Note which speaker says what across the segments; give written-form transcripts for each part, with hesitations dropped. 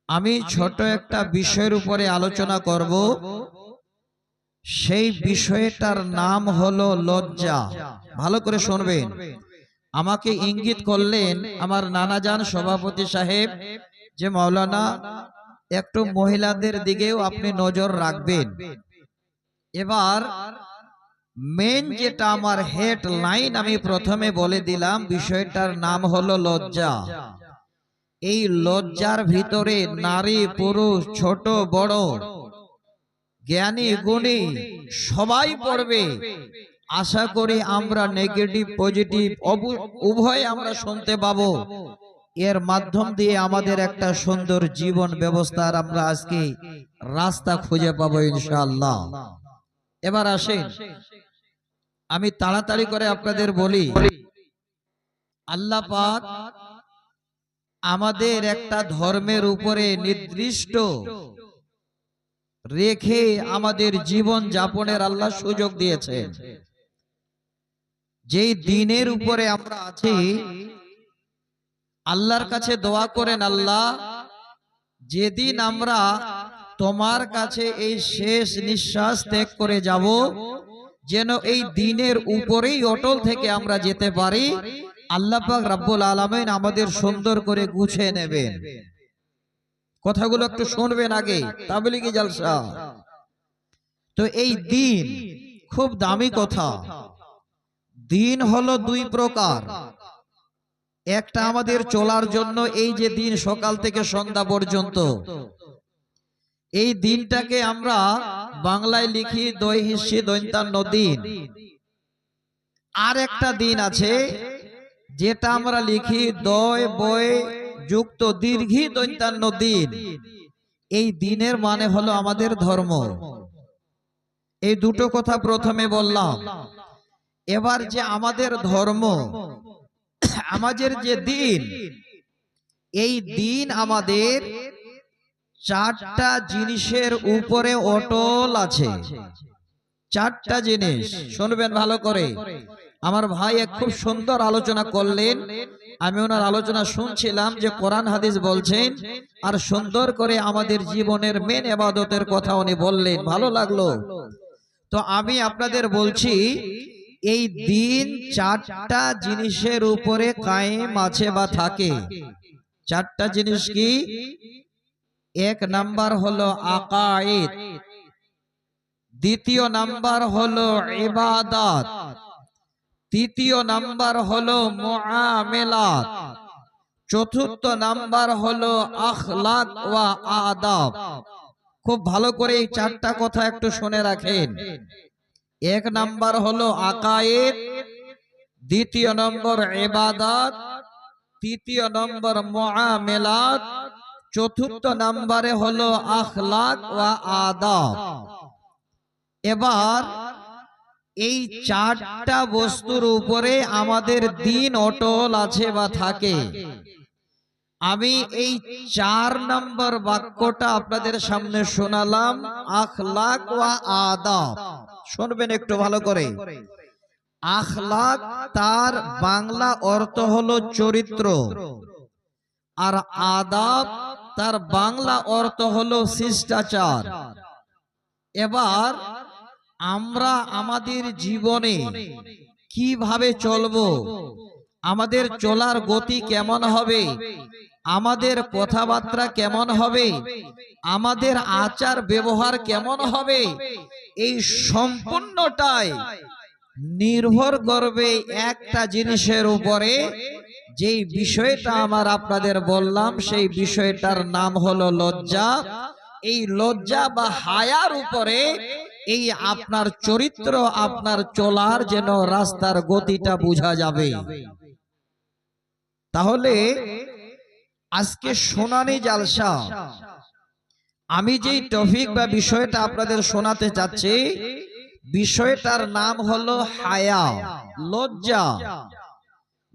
Speaker 1: আমি ছোট একটা বিষয়ের উপরে আলোচনা করব। সেই বিষয়টার নাম হলো লজ্জা। ভালো করে শুনবেন। আমাকে ইঙ্গিত করলেন আমার নানাজান সভাপতি সাহেব যে মাওলানা একটু মহিলাদের দিকেও আপনি নজর রাখবেন। এবার মেন যেটা আমার হেডলাইন আমি প্রথমে বলে দিলাম, বিষয়টার নাম হলো লজ্জা। এই লজ্জার ভিতরে নারী পুরুষ ছোট বড় জ্ঞানী গুণী সবাই পড়বে। আশা করি আমরা নেগেটিভ পজিটিভ উভয় আমরা শুনতে পাবো। এর মাধ্যম দিয়ে আমাদের একটা সুন্দর জীবন ব্যবস্থার আমরা আজকে রাস্তা খুঁজে পাবো ইনশাআল্লাহ। এবার আসেন, আমি তাড়াতাড়ি করে আপনাদের বলি, আল্লাহ পাক আমাদের একটা ধর্মের উপরে নির্দিষ্ট রেখে আমাদের জীবন যাপনের আল্লাহ সুযোগ দিয়েছেন। যেই দিনের উপরে আমরা আছি, আল্লাহর কাছে দোয়া করেন, আল্লাহ যেদিন আমরা তোমার কাছে এই শেষ নিঃশ্বাস ত্যাগ করে যাব, যেন এই দিনের উপরেই অটল থেকে আমরা যেতে পারি। আল্লাহ পাক রব্বুল আলামিন আমাদের সুন্দর করে গুছিয়ে নেবেন। কথাগুলো একটু শুনবেন আগে, তাবলীগি জলসা। তো এই দিন খুব দামি কথা। দিন হলো দুই প্রকার। একটা আমাদের চলার জন্য এই যে দিন সকাল থেকে সন্ধ্যা পর্যন্ত, এই দিনটাকে আমরা বাংলায় লিখি দৈহিষ্যি দৈন্তান্ন দিন। আর একটা দিন আছে যেটা আমরা লিখি দয় বয় যুক্ত দীর্ঘি দৈন্তান্ন দিন। এই দিনের মানে হলো আমাদের ধর্ম। এই দুটো কথা প্রথমে বললাম। এবার যে আমাদের ধর্ম, আমাদের যে দিন, এই দিন আমাদের চারটা জিনিসের উপরে অটল আছে। চারটা জিনিস শুনবেন ভালো করে। আমার ভাই এক খুব সুন্দর আলোচনা করলেন, আমি ওনার আলোচনা শুনছিলাম যে কোরআন হাদিস বলছেন, আর সুন্দর করে আমাদের জীবনের মেন ইবাদতের কথা উনি বললেন, ভালো লাগলো। তো আমি আপনাদের বলছি, এই দিন চারটা জিনিসের উপরে কায়েম আছে বা থাকে। চারটা জিনিস কি? এক নাম্বার হলো আকায়েদ, দ্বিতীয় নাম্বার হলো ইবাদত, তৃতীয় নাম্বার হলো মুআমেলাত, চতুর্থ নাম্বার হলো আখলাক ওয়া আদাব। খুব ভালো করে এই চারটা কথা একটু শুনে রাখেন। এক নাম্বার হলো আকায়েদ, দ্বিতীয় নম্বর ইবাদত, তৃতীয় নম্বর মুআমেলাত, চতুর্থ নম্বরে হলো আখলাক ওয়া আদাব। এবার এই চারটা বস্তুর উপরে আমাদের দিন অটল আছে বা থাকে। আমি এই 4 নম্বর বাক্যটা আপনাদের সামনে শোনালাম, আখলাক ওয়া আদাব। শুনবেন একটু ভালো করে। আখলাক তার বাংলা অর্থ হলো চরিত্র, আর আদাব তার বাংলা অর্থ হলো শিষ্টাচার। এবার আমরা আমাদের জীবনে কিভাবে চলবো, আমাদের চলার গতি কেমন হবে, আমাদের কথাবার্তা কেমন হবে, আমাদের আচার ব্যবহার কেমন হবে, এই সম্পূর্ণটাই নির্ভর করবে একটা জিনিসের উপরে। যেই বিষয়টা আমার আপনাদের বললাম, সেই বিষয়টার নাম হলো লজ্জা। এই লজ্জা বা হায়ার উপরে এই আপনার চরিত্র, আপনার চলার যেন রাস্তার গতিটা বোঝা যাবে। তাহলে আজকে শুনানি জালসা, আমি যেই টপিক বা বিষয়টা আপনাদের শোনাতে চাচ্ছি, বিষয়টার নাম হলো হায়া, লজ্জা।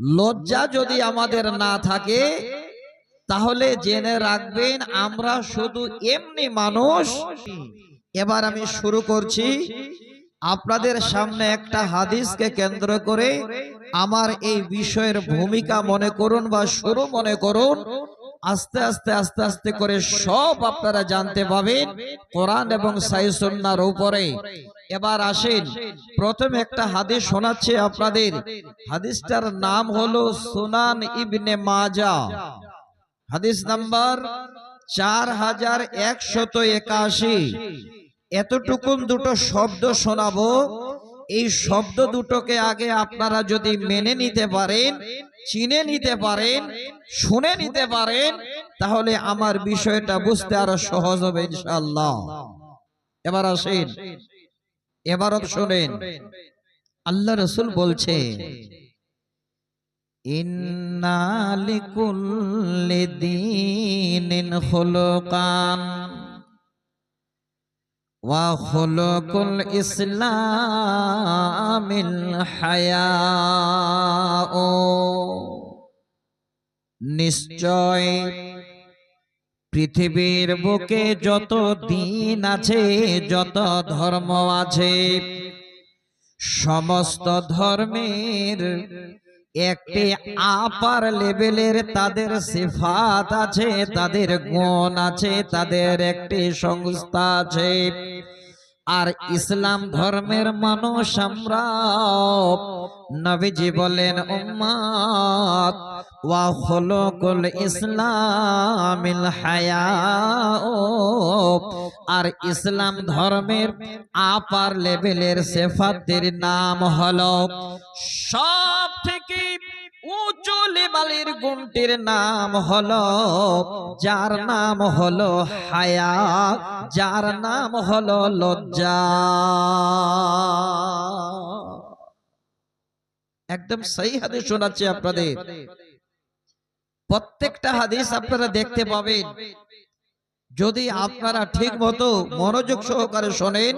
Speaker 1: লজ্জা যদি আমাদের না থাকে, তাহলে জেনে রাখবেন আমরা শুধু এমনি মানুষ। এবার আমি শুরু করছি। আপনাদের সামনে একটা হাদিসকে কেন্দ্র করে আমার এই বিষয়ের ভূমিকা মনে করুন বা শুরু মনে করুন। আস্তে আস্তে আস্তে আস্তে করে সব আপনারা জানতে পাবেন কোরআন এবং সহিহ সুন্নাহর উপরে। এবার আসেন, প্রথমে একটা হাদিস শোনাচ্ছি আপনাদের। হাদিসটার নাম হলো সুনান ইবনে মাজাহ, হাদিস নাম্বার 4181। এতটুকুন দুটো শব্দ শোনাবো, এই শব্দ দুটোকে আগে আপনারা যদি মেনে নিতে পারেন, চিনে নিতে পারেন, শুনে নিতে পারেন, তাহলে আমার বিষয়টা বুঝতে আরো সহজ হবে ইনশাআল্লাহ। এবার আসেন, এবারত শুনেন। আল্লাহ রাসূল বলছে, ইন্না লিকুল্লি দীনিন খুলুকান ওয়া খুলুকুল ইসলামিল হায়াউ। নিশ্চয় পৃথিবীর বুকে যত দিন আছে, যত ধর্ম আছে, সমস্ত ধর্মের একটি আপার লেভেলের তাদের সিফাত আছে, তাদের গুণ আছে, তাদের একটি সংস্থা আছে। আর ইসলাম ধর্মের মানুষ আমরা, নবীজি বলেন উম্মত, ওয়া খুলুকুল ইসলামিল হায়াউ। আর ইসলাম ধর্মের আপার লেভেলের সিফাতের নাম হলো, সব থেকে উঁচু লেভেলের গুণটির নাম হলো, যার নাম হলো হায়া, যার নাম হলো লজ্জা। একদম সহি হাদিস শোনাচ্ছি আপনাদের। প্রত্যেকটা হাদিস আপনারা দেখতে পাবেন, যদি আপনারা ঠিক মতো মনোযোগ সহকারে শোনেন।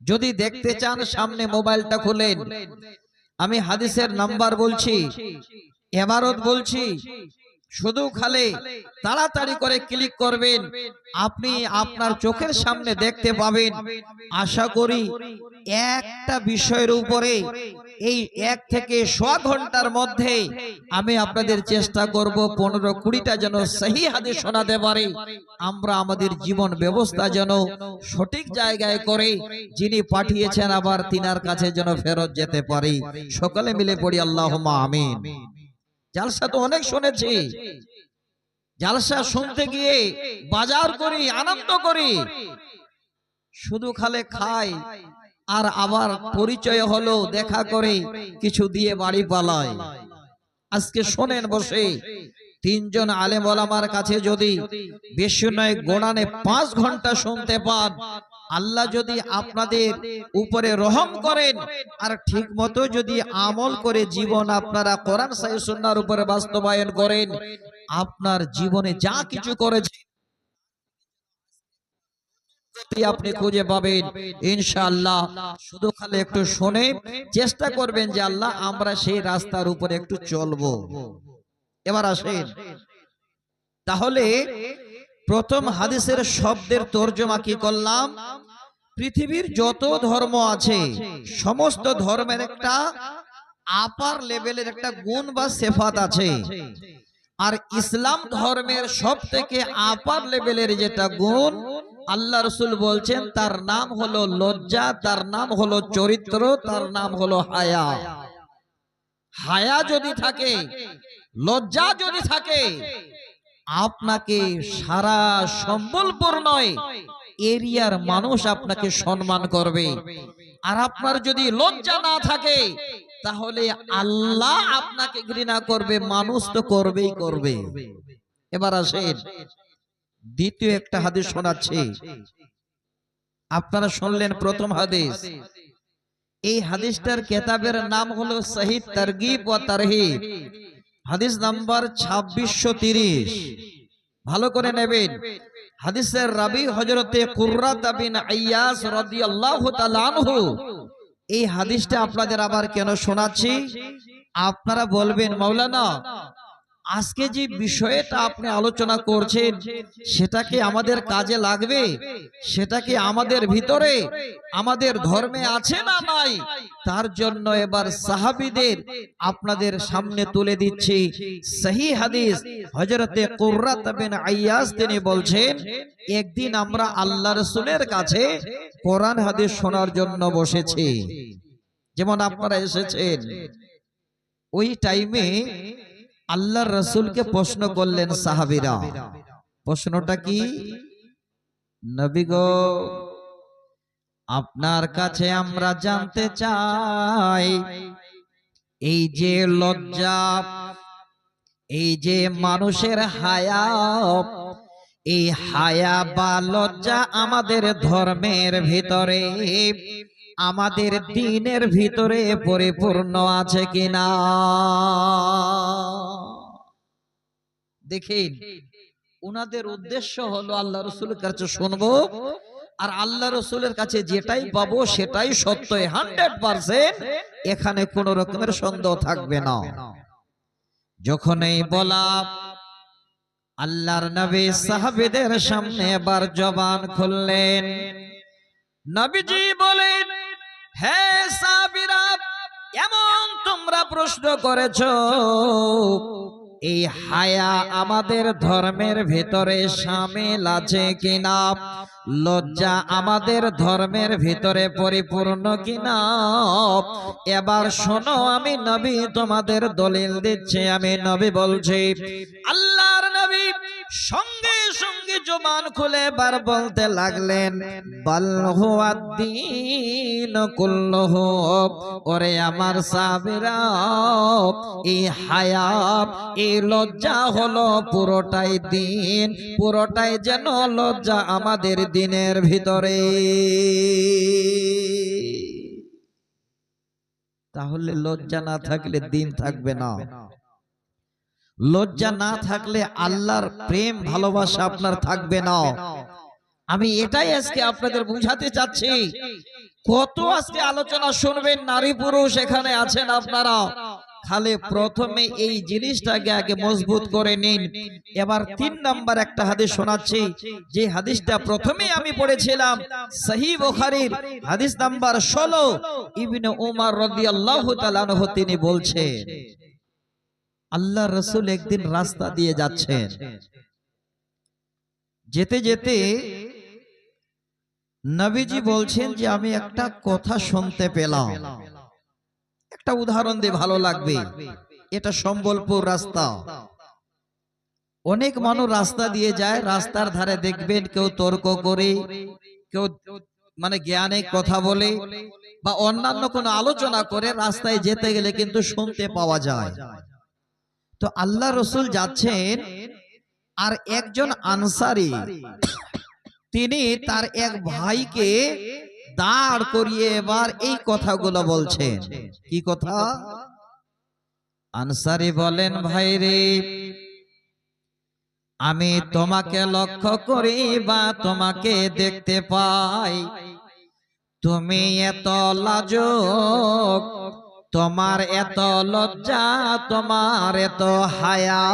Speaker 1: যদি দেখতে চান, সামনে মোবাইলটা খুলেন, আমি হাদিসের নাম্বার বলছি, ইবারত বলছি, শুধু খালি তাড়াতাড়ি করে ক্লিক করবেন, আপনি আপনার চোখের সামনে দেখতে পাবেন। আশা করি একটা বিষয়ের উপরে এই 1 থেকে 1.5 ঘন্টার মধ্যে আমি আপনাদের চেষ্টা করব 15-20টা যেন সহি হাদিস শোনাতে পারি। আমরা আমাদের জীবন ব্যবস্থা যেন সঠিক জায়গায় করে যিনি পাঠিয়েছেন আবার তিনার কাছে যেন ফেরত যেতে পারি। সকলে মিলে পড়ি আল্লাহুম্মা আমিন। জালসা তো অনেক শুনেছি, জালসা শুনতে গিয়ে বাজার করি, আনন্দ করি, শুধু খালে খাই আর আবার পরিচয় হলো দেখা করে কিছু দিয়ে বাড়ি পালায়। আজকে শোনেন বসে, 3 জন আলেম ওলামার কাছে যদি বেশি নয় গোড়ানে 5 ঘন্টা শুনতে পান, আল্লাহ যদি আপনাদের উপরে রহম করেন আর ঠিক মতো যদি আমল করে জীবন আপনারা কোরআন সহিহ সুন্নাহর উপরে বাস্তবায়ন করেন, আপনার জীবনে যা কিছু করেছেন আপনি খুঁজে পাবেন ইনশাআল্লাহ। শুধু খালি একটু শুনে চেষ্টা করবেন যে আল্লাহ আমরা সেই রাস্তার উপরে একটু চলবো। এবার আসেন, তাহলে প্রথম হাদিসের শব্দের তর্জমা কি করলাম? পৃথিবীর যত ধর্ম আছে সমস্ত ধর্মের একটা আপার লেভেলের একটা গুণ বা সিফাত আছে। আর ইসলাম ধর্মের সব থেকে আপার লেভেলের যেটা গুণ আল্লাহ রাসূল বলছেন, তার নাম হলো লজ্জা, তার নাম হলো চরিত্র, তার নাম হলো হায়া। হায়া যদি থাকে, লজ্জা যদি থাকে, আপনাকে সারা সম্বলপুর নয় এরিয়ার মানুষ আপনাকে সম্মান করবে। আর আপনার যদি লজ্জা না থাকে তাহলে আল্লাহ আপনাকে ঘৃণা করবে, মানুষ তো করবেই করবে। এবার আসেন, দ্বিতীয় একটা হাদিস শোনাচ্ছি। আপনারা শুনলেন প্রথম হাদিস। এই হাদিসটার কিতাবের নাম হলো সহিহ তারগিব ওয়া তারহিব, হাদিস নাম্বার 2630। ভালো করে নেবেন। হাদিসের রাবি হযরতে কুররাত বিন আইয়াস রাদিয়াল্লাহু তাআলা আনহু। এই হাদিসটা আপনাদের আবার কেন শোনাচ্ছি? আপনারা বলবেন মাওলানা আজকে যে বিষয়টা আপনি আলোচনা করছেন সেটা কি আমাদের কাজে লাগবে? সেটা কি আমাদের ভিতরে আমাদের ধর্মে আছে না নাই? তার জন্য এবার সাহাবীদের আপনাদের সামনে তুলে দিচ্ছি সহিহ হাদিস। হযরতে কুররাত বিন আইয়াজ তিনি বলছেন, একদিন আমরা আল্লাহ রাসূলের কাছে কোরআন হাদিস শোনার জন্য বসেছি, যেমন আপনারা এসেছেন। ওই টাইমে আল্লাহর রাসূলকে প্রশ্ন করলেন সাহাবীরা। প্রশ্নটা কি? নবী গো, আপনার কাছে আমরা জানতে চাই, এই যে লজ্জা, এই যে মানুষের হায়া, এই হায়া বা লজ্জা আমাদের ধর্মের ভিতরে, আমাদের দ্বীনের ভিতরে পরিপূর্ণ আছে কিনা। দেখেন, উনাদের উদ্দেশ্য হলো আল্লাহ রাসূলের কাছে শুনবো, আর আল্লাহ রাসূলের কাছে যেটাই পাবো সেটাই সত্য 100%, এখানে কোনো রকমের সন্দেহ থাকবে না। যখনই বলা, আল্লাহর নবী সাহাবীদের সামনে এবার জবান খুললেন। নবীজি বলেন, হে সাহাবীরা, এমন তোমরা প্রশ্ন করেছো, এই হায়া আমাদের ধর্মের ভিতরে শামিল আছে কিনা, লজ্জা আমাদের ধর্মের ভিতরে পরিপূর্ণ কিনা। এবার শোনো, আমি নবী তোমাদের দলিল দিচ্ছি। আমি নবী বলছি, আল্লাহর নবী সঙ্গে সঙ্গে জবান খুলে এবার বলতে লাগলেন, বাল হুয়াদ্দীন কুল্লুহু, ওরে আমার সাহাবীরা, এই হায়া, এই লজ্জা হলো পুরোটাই দ্বীন, পুরোটাই যেন লজ্জা আমাদের দ্বীনের ভিতরে। তাহলে লজ্জা না থাকলে দ্বীন থাকবে না। লজ্জা না থাকলে আল্লাহর প্রেম ভালোবাসা আপনার থাকবে না। আমি এটাই আজকে আপনাদের বুঝাতে চাচ্ছি। কত আজকে আলোচনা শুনবেন, নারী পুরুষ এখানে আছেন আপনারা, খালি প্রথমে এই জিনিসটাকে আগে মজবুত করে নিন। এবার 3 নাম্বার একটা হাদিস শোনাচ্ছি, যে হাদিসটা প্রথমে আমি পড়েছিলাম, সহিহ বুখারীর হাদিস নাম্বার 16। ইবনে উমর রাদিয়াল্লাহু তাআলা আনহু তিনি বলছেন, আল্লাহর রাসূল একদিন রাস্তা দিয়ে যাচ্ছেন, যেতে যেতে নবীজি বলছেন যে আমি একটা কথা শুনতে পেলাম। একটা উদাহরণ দিয়ে ভালো লাগবে। এটা সম্বলপুর রাস্তা। অনেক মানুষ রাস্তা দিয়ে যায়, রাস্তার ধারে দেখবেন কেউ তর্ক করে, কেউ মানে জ্ঞানে কথা বলে বা অন্যান্য কোনো আলোচনা করে, রাস্তায় যেতে গেলে কিন্তু শুনতে পাওয়া যায়। তো আল্লাহ রাসূল যাচ্ছেন, আর একজন আনসারী তিনি তার এক ভাইকে দাঁড় করিয়ে এবার এই কথাগুলো বলছেন। কি কথা? আনসারী বলেন, ভাই রে, আমি তোমাকে লক্ষ্য করি বা তোমাকে দেখতে পাই, তুমি এত লাজুক, তোমার এত লজ্জা, তোমার এত হায়া,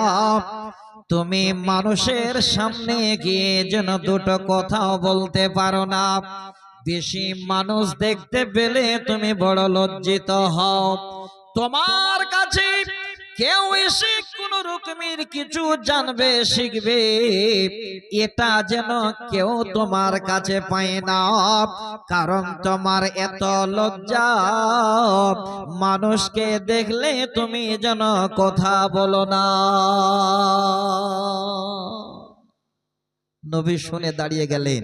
Speaker 1: তুমি মানুষের সামনে গিয়ে যেন দুটো কথাও বলতে পারো না। বেশি মানুষ দেখতে পেলে তুমি বড় লজ্জিত হও। তোমার কাছে কেউ এসে কোন রকমের কিছু জানবে, শিখবে, এটা যেন কেউ তোমার কাছে পায় না, কারণ তোমার এত লজ্জা, মানুষকে দেখলে তুমি যেন কথা বলো না। নবী শুনে দাঁড়িয়ে গেলেন।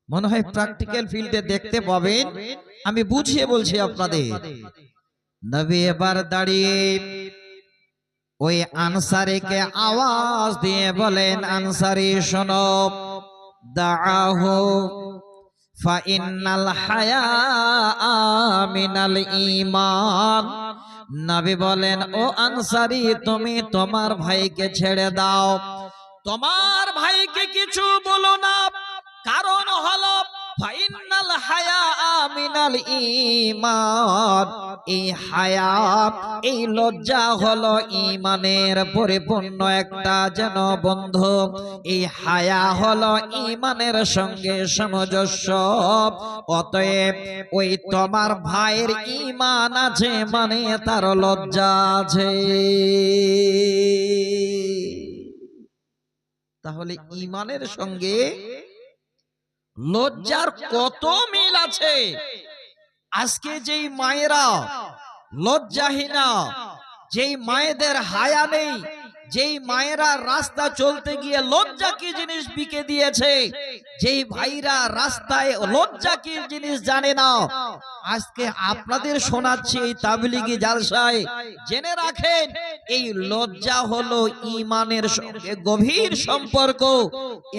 Speaker 1: মনে হয় প্র্যাকটিক্যাল ফিল্ডে দেখতে পাবেন, আমি বুঝিয়ে বলছি আপনাদের। নবী এবার দাঁড়িয়ে ওই আনসারীকে আওয়াজ দিয়ে বলেন, আনসারী শোনো, দাআহু ফাইন্নাল হায়া মিনাল ঈমান। নবী বলেন, ও আনসারী, তুমি তোমার ভাইকে ছেড়ে দাও, তোমার ভাইকে কিছু বলো না, কারণ হলো ফাইনাল হায়া মিনাল ঈমান, এই হায়া, এই লজ্জা হলো ঈমানের পরিপূর্ণ একটা যেন বন্ধু। এই হায়া হলো ঈমানের সঙ্গে সামঞ্জস্য। অতএব ওই তোমার ভাইয়ের ঈমান আছে মানে তার লজ্জা আছে। তাহলে ঈমানের সঙ্গে লজ্জার কত মিল আছে। আজকে যেই মায়েরা লজ্জাহীনা, যেই মায়েদের হায়া নেই, যেই মায়েরা রাস্তা চলতে গিয়ে লজ্জা কি জিনিস বিকে দিয়েছে, যেই ভাইরা রাস্তায় লজ্জা কি জিনিস জানে না, আজকে আপনাদের শোনাচ্ছি এই তাবলীগি জালসায়। জেনে রাখেন, এই লজ্জা হলো ঈমানের সঙ্গে গভীর সম্পর্ক।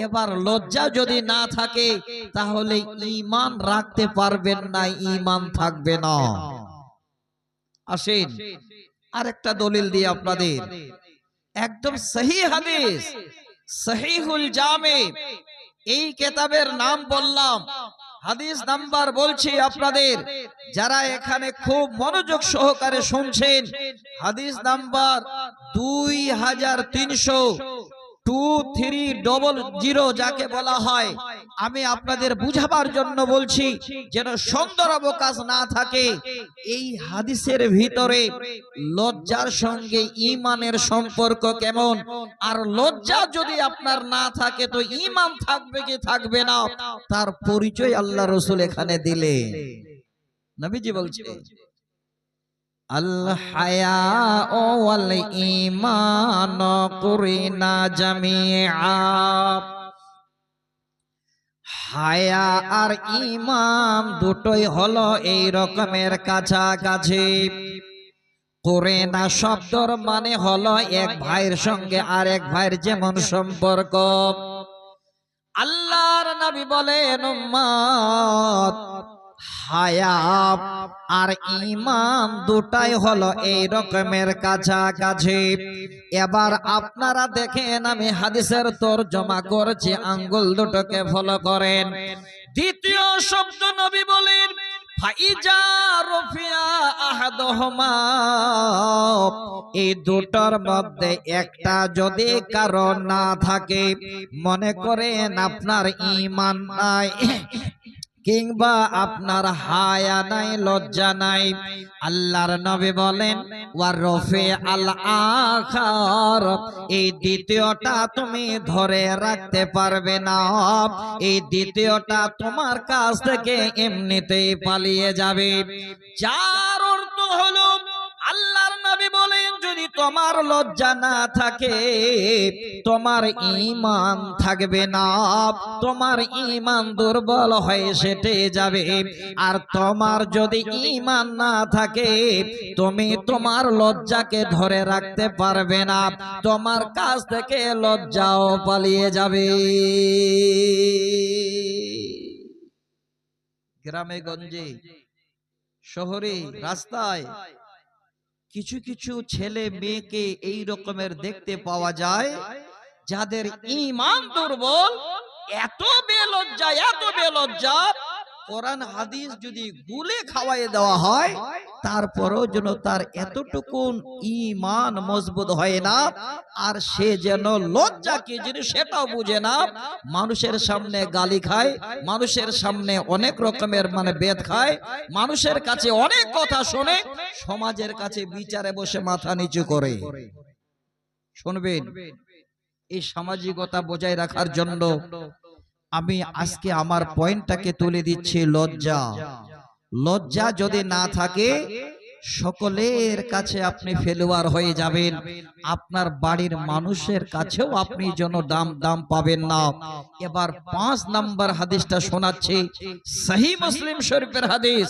Speaker 1: এবার লজ্জা যদি না থাকে তাহলে ঈমান রাখতে পারবেন না, ঈমান থাকবে না। আসেন আরেকটা দলিল দিয়ে আপনাদের, একদম সহি হাদিস, সহিহুল জামে, এই কিতাবের নাম বললাম, হাদিস নাম্বার বলছি আপনাদের, যারা এখানে খুব মনোযোগ সহকারে শুনছেন, হাদিস নাম্বার 2300 যাকে বলা হয়। আমি আপনাদের বুঝাবার জন্য বলছি যেন সুন্দর অবকাশ না থাকে। এই হাদিসের ভিতরে লজ্জার সঙ্গে ঈমানের সম্পর্ক কেমন, আর লজ্জা যদি আপনার না থাকে তো ঈমান থাকবে কি থাকবে না, তার পরিচয় আল্লাহ রাসূল এখানে দিলেন। নবীজি বলছে, আল হায়া ওয়াল ঈমান কুরিনা জামিআ, হায়া আর ঈমান দুটোই হলো এই রকমের কাছাকাছি। কুরিনা শব্দর মানে হলো এক ভাইয়ের সঙ্গে আরেক ভাইয়ের যেমন সম্পর্ক। আল্লাহর নবী বলেন, উম্মত, হায়া আর ঈমান দুটাই হলো এই রকমের কাছাকাছি। এবার আপনারা দেখেন, আমি হাদিসের তরজমা করেছি, আঙ্গুল দুটোকে ফলো করেন। দ্বিতীয় শব্দ নবী বলেন, ফাইজা রফিয়া আহাদুহুমা, এই দুটোর মধ্যে একটা যদি কারণ না থাকে, মনে করেন আপনার ঈমান নাই কিংবা আপনার হায়া নাই, লজ্জা নাই, আল্লাহর নবী বলেন ওয়া রফি আল আখার, এই দ্বিতীয়টা তুমি ধরে রাখতে পারবে না, এই দ্বিতীয়টা তোমার কাছ থেকে এমনিতেই পালিয়ে যাবে। যার অর্থ হলো, আল্লাহর নবী বলেন, যদি তোমার লজ্জা না থাকে তোমার ঈমান থাকবে না, তোমার ঈমান দুর্বল হয়ে সেটে যাবে। আর তোমার যদি ঈমান না থাকে তুমি তোমার লজ্জাকে ধরে রাখতে পারবে না, তোমার কাছ থেকে লজ্জাও পালিয়ে যাবে। গ্রামে গঞ্জে শহরে রাস্তায় কিছু কিছু ছেলে মেয়েকে এই রকমের দেখতে পাওয়া যায়, যাদের ঈমান দুর্বল, এত বেলজ্জা, এত বেলজ্জা, কোরআন হাদিস যদি গুলে খাওয়াই দেওয়া হয় তারপরেও যেন তার এতটুকু ঈমান মজবুত হয় না, আর সে যেন লজ্জা কি জিনিস সেটাও বুঝে না। মানুষের সামনে গালি খায়, মানুষের সামনে অনেক রকমের বেদ খায়, মানুষের কাছে অনেক কথা শোনে, সমাজের কাছে বিচারে বসে মাথা নিচু করে। শুনবেন, এই সামাজিকতা বজায় রাখার জন্য আমি আজকে আমার পয়েন্টটাকে তুলে দিচ্ছি। লজ্জা, লজ্জা যদি না থাকে সকলের কাছে আপনি ফেলুয়ার হয়ে যাবেন, আপনার বাড়ির মানুষের কাছেও আপনি যেন দাম পাবেন না। এবার 5 নম্বর হাদিসটা শোনাচ্ছি, সহিহ মুসলিম শরীফের হাদিস,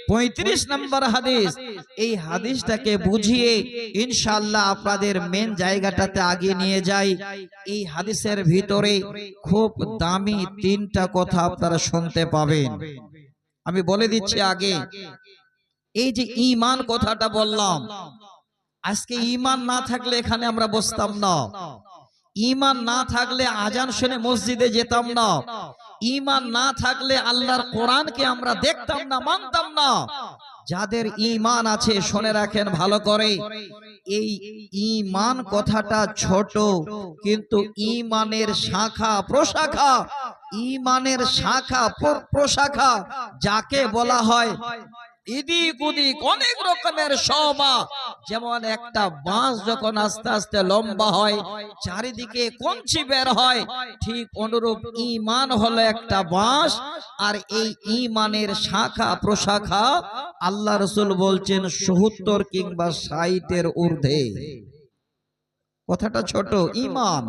Speaker 1: 35 নম্বর হাদিস। এই হাদিসটাকে বুঝিয়ে ইনশাআল্লাহ আপনাদের মেন জায়গাটাতে আগে নিয়ে যাই। এই হাদিসের ভিতরে খুব দামি 3টা কথা আপনারা শুনতে পাবেন। আমি বলে দিচ্ছি আগে, এই যে ঈমান কথাটা বললাম, আজকে ঈমান না থাকলে এখানে আমরা বসতাম না, ঈমান না থাকলে আজান শুনে মসজিদে যেতাম না, ঈমান না থাকলে আল্লাহর কোরআনকে আমরা দেখতাম না, মানতাম না। যাদের ঈমান আছে শুনে রাখেন ভালো করে, এই ঈমান কথাটা ছোট, কিন্তু ঈমানের শাখা প্রশাখা, ঈমানের শাখা প্রশাখা যাকে বলা হয় এদিক ওদিক অনেক রকমের শোভা। যেমন একটা বাঁশ যখন আস্তে আস্তে লম্বা হয়, চারিদিকে কঞ্চি বের হয়, ঠিক অনুরূপ ঈমান হলো একটা বাঁশ। আর এই ঈমানের শাখা প্রশাখা আল্লাহ রাসূল বলছেন ৭০ কিংবা ৬০-এর ঊর্ধ্বে। কথাটা ছোট, ঈমান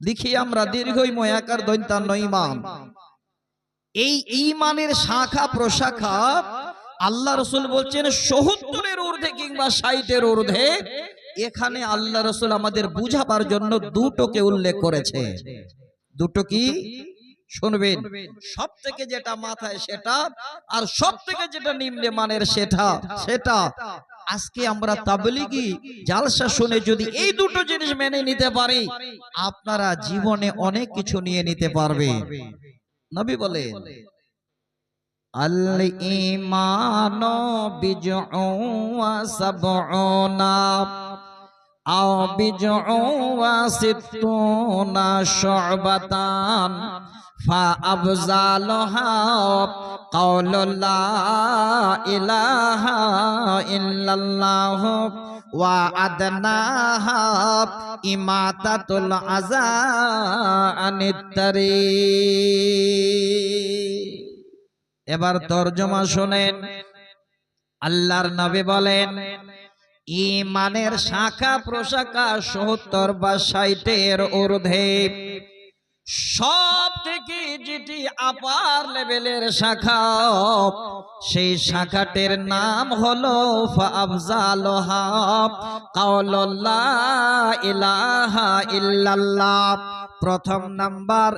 Speaker 1: লিখি আমরা দীর্ঘই ময়াকার দন্তান্ন ঈমান। এই ঈমানের শাখা প্রশাখা আল্লাহ রাসূল বলছেন ৭০-এর ঊর্ধ্বে কিংবা ৬০-এর ঊর্ধ্বে। এখানে আল্লাহ রাসূল আমাদের বুঝাবার জন্য দুটোকে উল্লেখ করেছে। দুটো কি শুনবেন, সব থেকে যেটা মাথায় সেটা, আর সব থেকে যেটা নিম্নে মানের সেটা। আজকে আমরা তাবলীগী জালসা শুনে যদি এই দুটো জিনিস মেনে নিতে পারি, আপনারা জীবনে অনেক কিছু নিয়ে নিতে পারবে। নবী বলেন আল ঈমানু বিজউ ওয়া সাবউনা আও বিজউ ওয়া সিত্তুনা শুবাতান ফা আফজালুহা কাউলু লা ইলাহা ইল্লাল্লাহ ওয়া আদনাহা ইমাতাতুল আযা আনিত তারিক। এবার তরজমা শুনেন। আল্লাহর নবী বলেন ঈমানের শাখা প্রশাখা ৭০ বা ৬০-এর ঊর্ধ্বে। সব থেকে যেটি আপার লেভেলের শাখা, সেই শাখাটির নাম হলো ফাআফজালুহা কাউলু লা ইলাহা ইল্লাল্লাহ। প্রথম নাম্বার,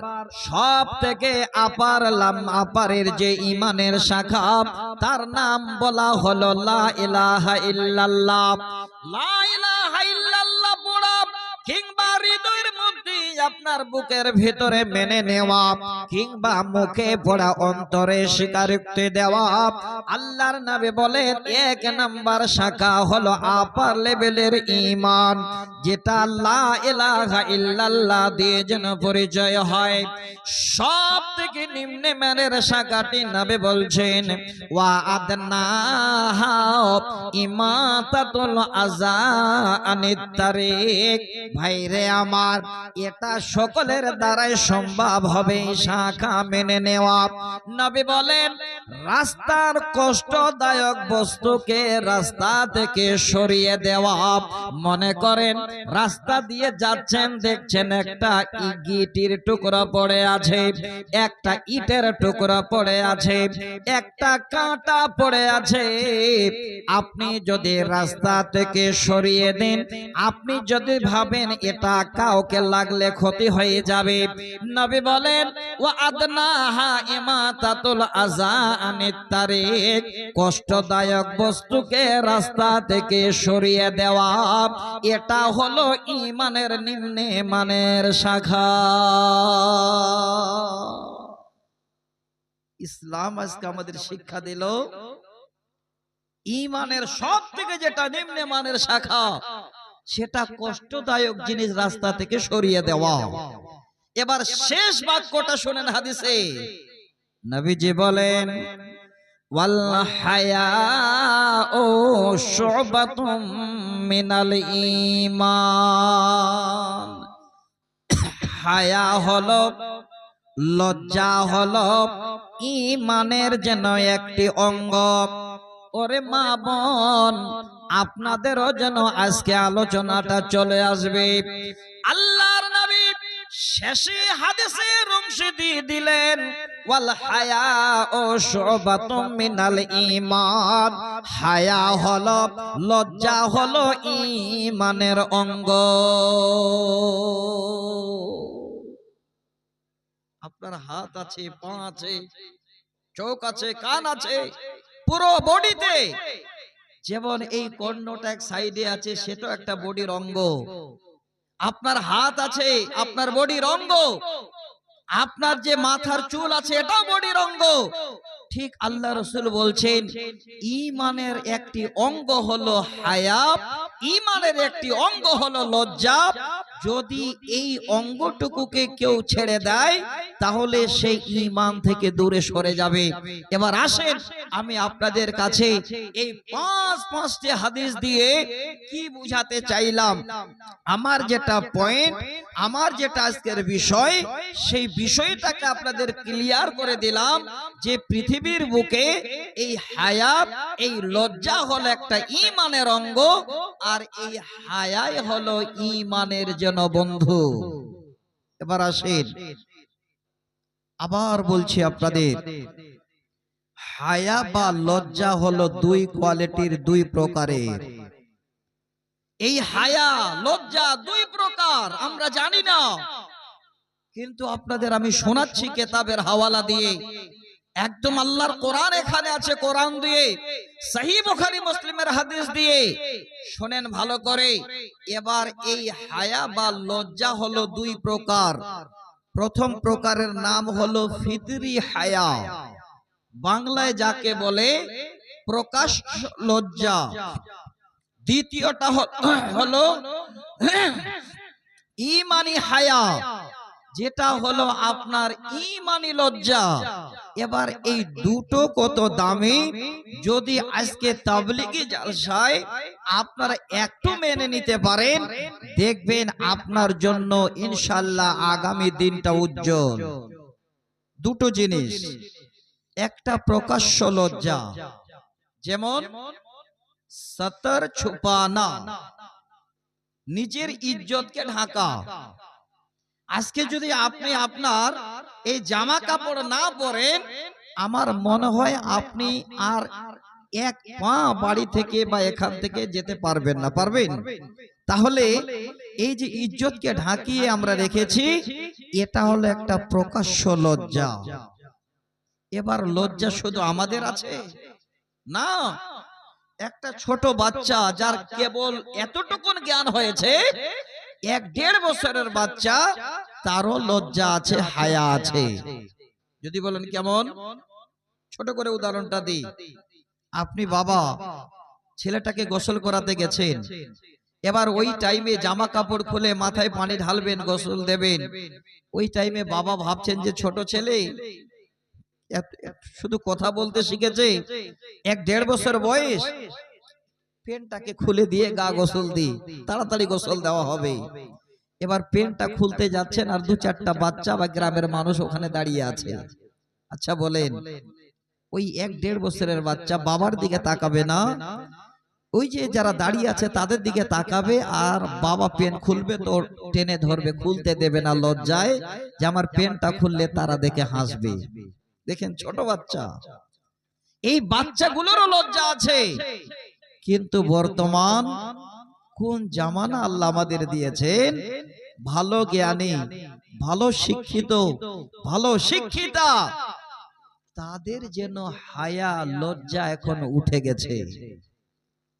Speaker 1: সব থেকে আপারের যে ঈমানের শাখা, তার নাম বলা হলো লা ইলাহা ইল্লাল্লাহ। লা ইলাহা ইল্লাল্লাহ পড়া কিংবা হৃদয়ের মধ্যে আপনার বুকের ভিতরে মেনে নেওয়া, কিংবা মুখে পড়া অন্তরে স্বীকারোক্তি দেওয়া, আল্লাহর নবী বলেন ১ নাম্বার শাখা হলো আপার লেভেলের ঈমান, যেটা লা ইলাহা ইল্লাল্লাহ দিয়ে যেন পরিচয় হয়। সব থেকে নিম্ন মানের শাখাটি নবী বলছেন ওয়া আদনাহা ইমাতাতুল আযা আনিত তারিক। ভাইরে আমার, এটা সকলের দ্বারাই সম্ভব হবে শাখা মেনে নেওয়া। নবী বলেন রাস্তার কষ্টদায়ক বস্তুকে রাস্তা থেকে সরিয়ে দেওয়া। মনে করেন রাস্তা দিয়ে যাচ্ছেন, দেখছেন একটা ইটের টুকরা পড়ে আছে, একটা ইটের টুকরা পড়ে আছে, একটা কাঁটা পড়ে আছে। আপনি যদি রাস্তা থেকে সরিয়ে দেন, আপনি যদি ভাবেন এটা কাউকে লাগলে ক্ষতি হয়ে যাবে, নবী বলেন ওয়া আদনাহা ইমাতাতুল আযা আনিত তারিক। কষ্টদায়ক বস্তুকে রাস্তা থেকে সরিয়ে দেওয়া, এটা হলো ঈমানের নিম্ন মানের শাখা। ইসলাম আজকে আমাদের শিক্ষা দিল ঈমানের সব থেকে যেটা নিম্ন মানের শাখা, সেটা কষ্টদায়ক জিনিস রাস্তা থেকে সরিয়ে দেওয়া। এবার শেষ বাক্যটা শুনেন হাদিসে নবীজি বলেন ওয়াল হায়াউ শুবাতুম মিনাল ঈমান। হায়া হলো, লজ্জা হলো ঈমানের যেন একটি অঙ্গ। ওরে মা বোন, আপনাদেরও যেন আজকে আলোচনাটা চলে আসবে। আল্লাহর নবী শেষে হাদিসে রংশে দিয়ে দিলেন ওয়াল হায়াউ শুবাতুম মিনাল ঈমান। হায়া হলো, লজ্জা হলো ঈমানের অঙ্গ। আপনার হাত আছে, পা আছে, চোখ আছে, কান আছে, পুরো বডিতে যেমন এই কর্ণটা এক সাইডে আছে, সেটা একটা বডির অঙ্গ। আপনার হাত আছে, আপনার বডির অঙ্গ। আপনার যে মাথার চুল আছে এটাও বডির অঙ্গ। ঠিক আল্লাহ রাসূল বলছেন ঈমানের একটি অঙ্গ হলো হায়া, ঈমানের একটি অঙ্গ হলো লজ্জা। যদি এই অঙ্গটুকুকে কেউ ছেড়ে দেয় তাহলে সেই ঈমান থেকে দূরে সরে যাবে। এবার আসেন আমি আপনাদের কাছে এই পাঁচটি হাদিস দিয়ে কি বুঝাতে চাইলাম। আমার যেটা পয়েন্ট, আমার যেটা আজকের বিষয়, সেই বিষয়টাকে আপনাদের ক্লিয়ার করে দিলাম যে পৃথিবীর বুকে এই হায়া, এই লজ্জা হলো একটা ঈমানের অঙ্গ, আর এই হায়াই হলো ঈমানের জন্য বন্ধু। এবার আসেন আবার বলছি আপনাদের, হায়া বা লজ্জা হলো দুই কোয়ালিটির, দুই প্রকারের। এই হায়া লজ্জা দুই প্রকার আমরা জানি না, কিন্তু আপনাদের আমি শোনাচ্ছি কেতাবের হাওয়ালা দিয়ে। একদম আল্লাহর কোরআন এখানে আছে, কোরআন দিয়ে, সহিহ বুখারী মুসলিমের হাদিস দিয়ে শুনেন ভালো করে। এবার এই হায়া বা লজ্জা হলো দুই প্রকার। প্রথম প্রকারের নাম হলো ফিতরি হায়া, বাংলায় যাকে বলে প্রকাশ লজ্জা। দ্বিতীয়টা হলো ঈমানি হায়া, যেটা হলো আপনার ঈমানি লজ্জা। এবার এই দুটো কত দামি, যদি আজকে তাবলীগি জালসায় আপনারা একটু মেনে নিতে পারেন, দেখবেন আপনার জন্য ইনশাআল্লাহ আগামী দিনটা উজ্জ্বল। দুটো জিনিস, একটা প্রকাশ্য লজ্জা, যেমন সতর ছুপানা, নিজের ইজ্জতকে ঢাকা। আজকে যদি আপনি আপনার এই জামা কাপড় না পরেন, আমার মনে হয় আপনি আর এক পা বাড়ি থেকে বা এখান থেকে যেতে পারবেন না। পারবেন? তাহলে এই যে ইজ্জতকে ঢাকিয়ে আমরা রেখেছি, এটা হলো একটা প্রকাশ্য লজ্জা। এবার লজ্জা শুধু আমাদের আছে না, একটা ছোট বাচ্চা যার কেবল এতটুকুন জ্ঞান হয়েছে, 1-1.5 বছরের বাচ্চা, তারও লজ্জা আছে, হায়া আছে। যদি বলেন কেমন, ছোট করে উদাহরণটা দিই। আপনি বাবা ছেলেটাকে গোসল করাতে গেছেন, এবার ওই টাইমে জামা কাপড় খুলে মাথায় পানি ঢালবেন, গোসল দেবেন। ওই টাইমে বাবা ভাবছেন যে ছোট ছেলে শুধু কথা বলতে শিখেছে, 1-1.5 বছর বয়স, পেনটাকে খুলে দিয়ে গা গোসল দি, তাড়াতাড়ি গোসল দেওয়া হবে। এবার পেনটা খুলতে যাচ্ছেন আর 2-4টা বাচ্চা বা গ্রামের মানুষ ওখানে দাঁড়িয়ে আছে। আচ্ছা বলেন, ওই 1-1.5 বছরের বাচ্চা বাবার দিকে তাকাবে না, ওই যে যারা দাঁড়িয়ে আছে তাদের দিকে তাকাবে, আর বাবা পেন খুলবে তো টেনে ধরবে, খুলতে দেবে না লজ্জায়, যে আমার পেনটা খুললে তারা দেখে হাসবে। দেখেন ছোট বাচ্চা, এই বাচ্চাগুলোরও লজ্জা আছে। কিন্তু বর্তমান কোন জামানা আল্লাহ আমাদের দিয়েছেন, ভালো জ্ঞানী, ভালো শিক্ষিত, ভালো শিক্ষিতা, তাদের যেন হায়া লজ্জা এখন উঠে গেছে।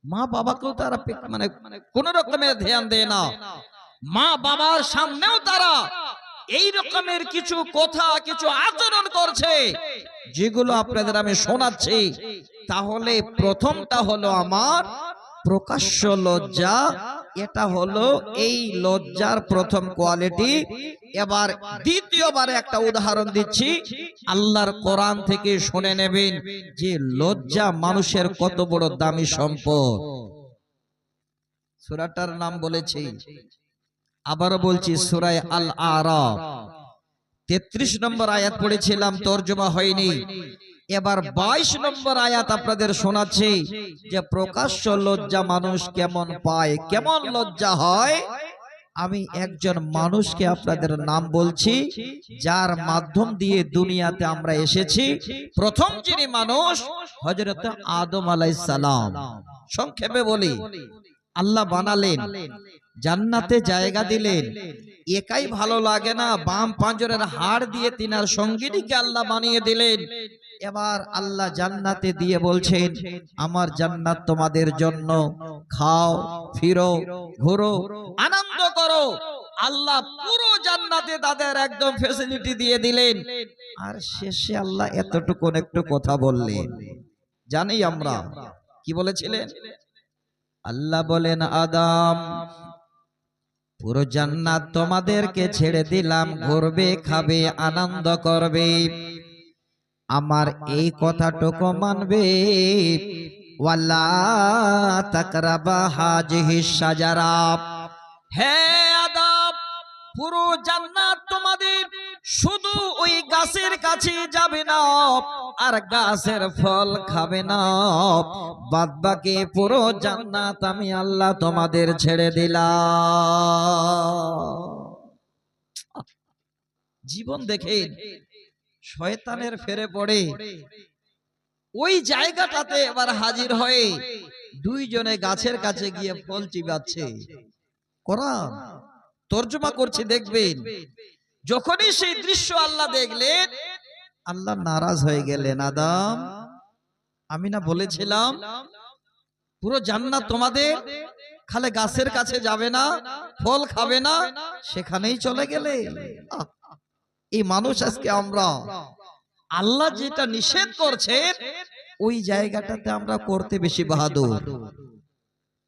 Speaker 1: মা বাবাকেও তারা মানে কোন রকমের ধ্যান দেয় না। মা বাবার সামনেও তারা এই রকমের কিছু কথা, কিছু আচরণ করছে, যেগুলো আপনাদের আমি শোনাচ্ছি। তাহলে প্রথমটা হলো আমার প্রকাশ্য লজ্জা, এটা হলো এই লজ্জার প্রথম কোয়ালিটি। এবার দ্বিতীয়বারে একটা উদাহরণ দিচ্ছি, আল্লাহর কোরআন থেকে শুনে নেবেন যে লজ্জা মানুষের কত বড় দামি সম্পদ। সূরাটার নাম বলেছি, আবারও বলছি, সূরা আল আরাফ 33 নম্বর আয়াত পড়েছিলাম, তরজমা হয়নি। এবার 22 নম্বর আয়াত আপনাদের শোনাচ্ছি যে প্রকাশ্য লজ্জা মানুষ কেমন পায়, কেমন লজ্জা হয়। আমি একজন মানুষকে আপনাদের নাম বলছি, যার মাধ্যম দিয়ে দুনিয়াতে আমরা এসেছি। প্রথম যিনি মানুষ, হযরত আদম আলাইহিস সালাম। সংক্ষেপে বলি, আল্লাহ বানালেন, জান্নাতে জায়গা দিলেন, একাই ভালো লাগে না, বাম পাঁজরের হাড় দিয়ে তিনার সঙ্গিনীকে আল্লাহ বানিয়ে দিলেন। এবার আল্লাহ জান্নাতে দিয়ে বলছেন, আমার জান্নাত তোমাদের জন্য, খাও, ফিরো, ঘুরো, আনন্দ করো। আল্লাহ পুরো জান্নাতে তাদের একদম ফ্যাসিলিটি দিয়ে দিলেন। আর শেষে আল্লাহ এতটুকু একটু কথা বললেন, জানি আমরা কি বলেছিলেন? আল্লাহ বলেন, আদম, পুরো জান্নাত তোমাদেরকে ছেড়ে দিলাম, ঘুরবে, খাবে, আনন্দ করবে, আমার এই কথাটুকু মানবে। ওয়ালা তাকরাবা হাজিহিস শাজারা, হে আদম, পুরো জান্নাত তোমাদের, শুধু ওই গাছের কাছে যাবে না আর গাছের ফল খাবে না, বাদ বাকি পুরো জান্নাত আমি আল্লাহ তোমাদের ছেড়ে দিলাম। জীবন দেখেন, শয়তানের ফেরে পড়ে ওই জায়গাটাতে এবার হাজির হয়ে দুইজনে গাছের কাছে গিয়ে ফল চিবাচ্ছে। কোরআন তর্জমা করছে, দেখবেন যখনই সেই দৃশ্য আল্লাহ দেখলেন, আল্লাহ নারাজ হয়ে গেলেন। আদম, আমি না বলেছিলাম পুরো জান্নাত তোমাদের, খালি গাছের কাছে যাবে না, ফল খাবে না, সেখানেই চলে গেলে। এই মানুষ আজকে আমরা আল্লাহ যেটা নিষেধ করছেন ওই জায়গাটাতে আমরা করতে বেশি বাহাদুর।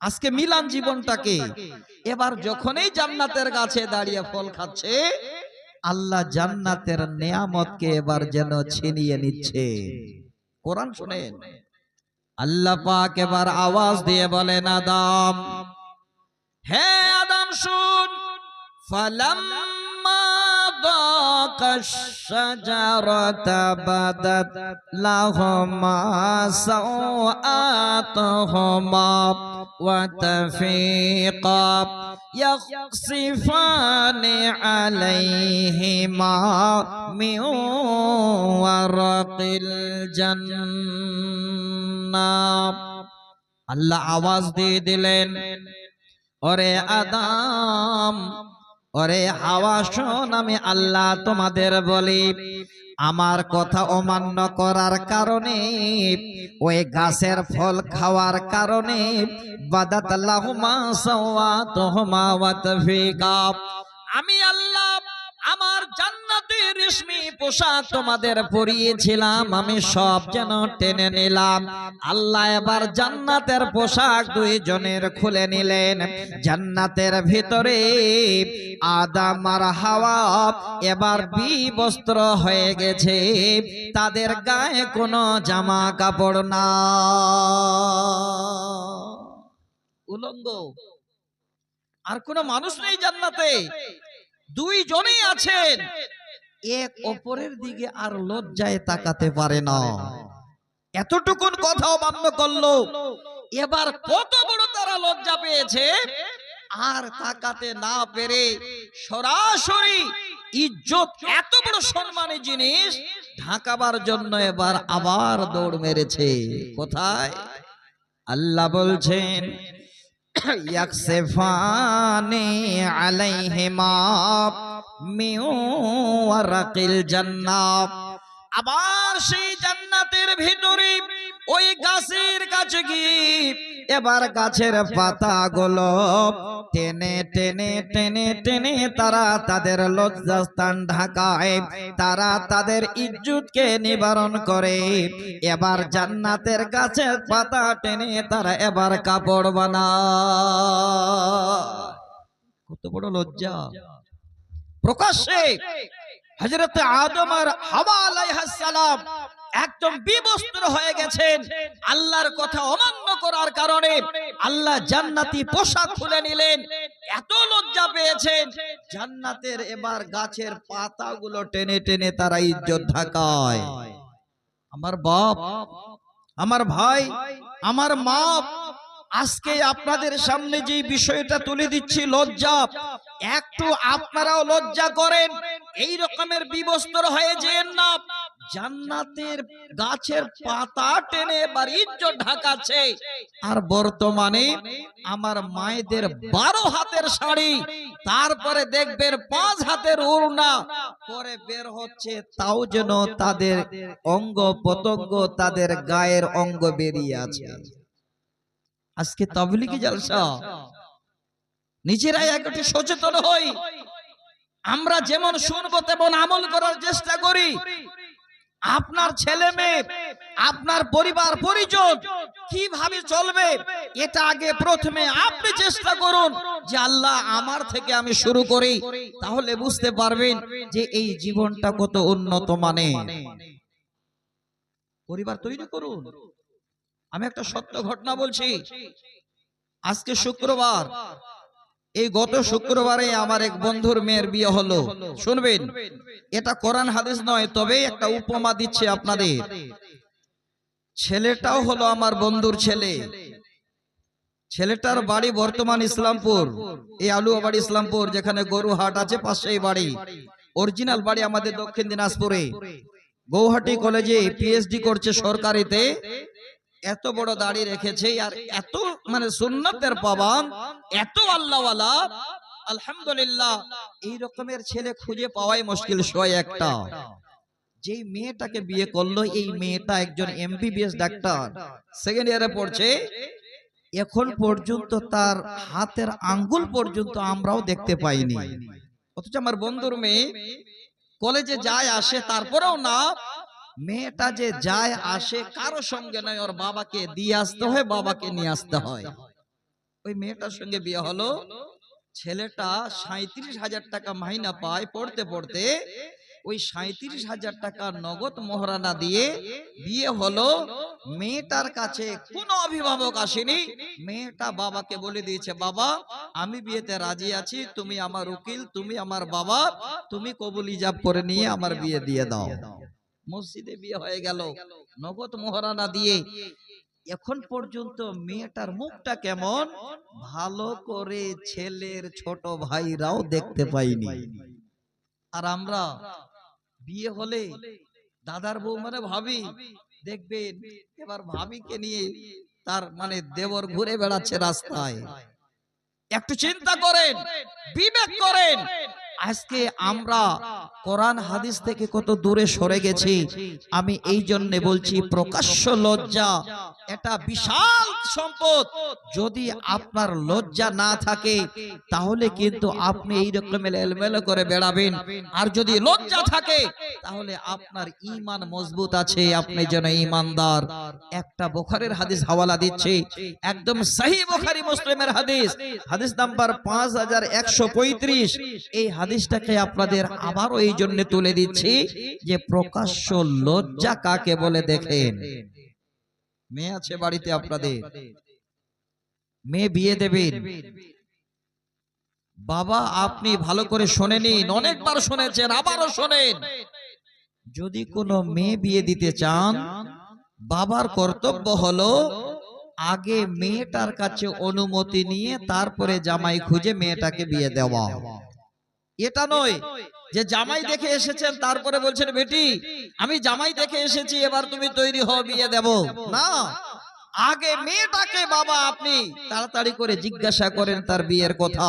Speaker 1: আজকে মিলান জীবনটাকে। এবার যখনই জান্নাতের গাছে দাঁড়িয়ে ফল খাচ্ছে, আল্লাহ জান্নাতের নেয়ামতকে এবার যেন ছিনিয়ে নিচ্ছে। কোরআন শুনেন, আল্লাহ পাক এবার আওয়াজ দিয়ে বলেন, আদম, হে আদম শুন, ফালাম্মা যাকাশ শাজারাতা বাদাত লাহুমা সাওআতুহুমা ওয়া তাফীকা ইয়াখসিফানি আলাইহিমা মিন ওয়ারাকিল জান্নাহ। আল্লাহ আওয়াজ দিয়ে দিলেন, ওরে আদম, ওরে হাওয়া শোন, আমি আল্লাহ তোমাদের বলি, আমার কথা অমান্য করার কারণে, ওই গাছের ফল খাওয়ার কারণে, বাদাত লাহুমা সাওয়াতুহুমা ওয়া তাফীকা, আমি আল্লাহ আমার জান্নাতের রেশমি পোশাক তোমাদের পরিয়েছিলাম, আমি সব যেন টেনে নিলাম। আল্লাহ এবার জান্নাতের পোশাক দুইজনের খুলে নিলেন। জান্নাতের ভিতরে আদম আর হাওয়া এবার বিবস্ত্র হয়ে গেছে, তাদের গায়ে কোনো জামা কাপড় না, উলঙ্গ। আর কোনো মানুষ নেই জান্নাতে, দুইজনেই আছেন, এক অপরের দিকে আর লজ্জায় তাকাতে পারে না। এতটুকুন কথাও মান্য করলো। এবার কত বড় তারা লজ্জা পেয়েছে, আর তাকাতে না পেরে সরাসরি ইজ্জত, এত বড় সম্মানী জিনিস ঢাকাবার জন্য এবার আবার দৌড় মেরেছে। কোথায়? আল্লাহ বলছেন, ইয়াকসিফানি আলাইহিমা মিন ওয়ারাকিল জান্নাহ, আবার সেই জান্নাতের ভিতরে ওই গাছের কাছে গিয়ে এবার গাছের পাতাগুলো টেনে টেনে টেনে টেনে তারা তাদের লজ্জাস্থান ঢাকায়, তারা তাদের ইজ্জতকে নিবারণ করে। এবার জান্নাতের গাছের পাতা টেনে তারা এবার কাপড় বানায়। কত বড় লজ্জা! প্রকাশ্যে হযরত আদম আর হাওয়া আলাইহিস সালাম একদম বিবস্ত্র হয়ে গেছেন। আল্লাহর কথা অমান্য করার কারণে আল্লাহ জান্নাতি পোশাক খুলে নিলেন। এত লজ্জা পেয়েছেন, জান্নাতের এবার গাছের পাতাগুলো টেনে টেনে তারা ইজ্জত ঢাকায়। আমার বাপ, আমার ভাই, আমার মা, আজকে আপনাদের সামনে যে বিষয়টা তুলে দিচ্ছি, লজ্জা, একটু আপনারাও লজ্জা করেন, এই রকমের বিবস্ত্র হয়ে যেন না। জান্নাতের গাছের পাতা টেনে এবার ইজ্জত ঢাকাচ্ছে। আর বর্তমানে আমার মায়েদের 12 হাতের শাড়ি, তারপরে দেখবেন 5 হাতের ওড়না পরে বের হচ্ছে, তাও যেন তাদের অঙ্গ পতঙ্গ, তাদের গায়ের অঙ্গ বেরিয়ে আছে। আজকে তাবলীগি জলসা, নিজেরাই একটু সচেতন হই। আমরা যেমন শুনবো তেমন আমল করার চেষ্টা করি। আপনার ছেলে মেয়ে, আপনার পরিবার পরিজন কিভাবে চলবে, এটা আগে প্রথমে আপনি চেষ্টা করুন যে আল্লাহ আমার থেকে আমি শুরু করি। তাহলে বুঝতে পারবেন যে এই জীবনটা কত উন্নত মানের। পরিবার তৈরি করুন। আমি একটা সত্য ঘটনা বলছি। আজকে শুক্রবার, এই গত শুক্রবারে আমার এক বন্ধুর মেয়ের বিয়ে হলো। শুনবেন, এটা কোরআন হাদিস নয়, তবে একটা উপমা দিচ্ছে আপনাদের। ছেলেটাও হলো আমার বন্ধুর ছেলে। ছেলেটার বাড়ি বর্তমান ইসলামপুর, এই আলুয়াবাড়ি ইসলামপুর, যেখানে গরু হাট আছে পাশেই বাড়ি। অরিজিনাল বাড়ি আমাদের দক্ষিণ দিনাজপুরে। গৌহাটি কলেজে পিএইচডি করছে সরকারিতে। এত বড় দাড়ি রেখেছে, আর এত মানে সুন্নতের পাবান, এত আল্লাহওয়ালা। আলহামদুলিল্লাহ, এই রকমের ছেলে খুঁজে পাওয়াই মুশকিল। শোয় একটা যেই মেয়েটাকে বিয়ে করলো, এই মেয়েটা একজন এমবিবিএস ডাক্তার, সেকেন্ড ইয়ারে পড়ছে। এখন পর্যন্ত তার হাতের আঙ্গুল পর্যন্ত আমরাও দেখতে পাইনি। অথচ আমার বন্ধুর মেয়ে কলেজে যায় আসে, তারপরেও না, মেয়েটা যে যায় আসে কারো সঙ্গে নয়, ওর বাবাকে দিয়ে আসতে হয়, বাবাকে নিয়ে আসতে হয়। ওই মেয়েটার সঙ্গে বিয়ে হলো। ছেলেটা 37,000 টাকা মাইনা পায় পড়তে পড়তে। ওই 37,000 টাকা নগদ মোহরানা দিয়ে বিয়ে হলো। মেয়েটার কাছে কোনো অভিভাবক আসেনি। মেয়েটা বাবাকে বলে দিয়েছে, বাবা আমি বিয়েতে রাজি আছি, তুমি আমার উকিল, তুমি আমার বাবা, তুমি কবুল ইজাব করে নিয়ে আমার বিয়ে দিয়ে দাও। মসজিদে বিয়ে হয়ে গেল নগদ মোহরানা দিয়ে। এখন পর্যন্ত মেয়েটার মুখটা কেমন, ভালো করে ছেলের ছোট ভাইরাও দেখতে পাইনি। আর আমরা বিয়ে হলে দাদার বউ মানে ভাবি, দেখবেন এবার ভাবিকে নিয়ে তার মানে দেবর ঘুরে বেড়াচ্ছে রাস্তায়। একটু চিন্তা করেন, বিবেক করেন। আজকে আমরা কোরআন হাদিস থেকে কত দূরে সরে গেছি। আমি এই জন্য বলছি, প্রকাশ্য লজ্জা এটা বিশাল সম্পদ। যদি আপনার লজ্জা না থাকে তাহলে কিন্তু আপনি এই রকমের এলোমেলো করে বেড়াবেন। আর যদি লজ্জা থাকে তাহলে আপনার ঈমান মজবুত আছে, আপনি যেন ঈমানদার। একটা বুখারীর হাদিস হাওয়ালা দিচ্ছি, একদম সহিহ বুখারী মুসলিমের হাদিস, হাদিস নাম্বার 5135। এই হাদিসটাকে আপনাদের আবারও এই জন্য তুলে দিচ্ছি যে প্রকাশ্য লজ্জা কাকে বলে। দেখেন, মেয়ে আছে বাড়িতে আপনাদের, মেয়ে বিয়ে দেবেন, বাবা আপনি ভালো করে শুনে নিন, অনেকবার শুনেছেন আবারও শোনেন। যদি কোনো মেয়ে বিয়ে দিতে চান, বাবার কর্তব্য হলো আগে মেয়েটার কাছে অনুমতি নিয়ে তারপরে জামাই খুঁজে মেয়েটাকে বিয়ে দেওয়া। এটা নয় যে জামাই দেখে এসেছেন তারপরে বলছেন বেটি আমি জামাই দেখে এসেছি, এবার তুমি তৈরি হও, বিয়ে দেব। না, আগে মেয়েটাকে বাবা আপনি তাড়াতাড়ি করে জিজ্ঞাসা করেন তার বিয়ের কথা।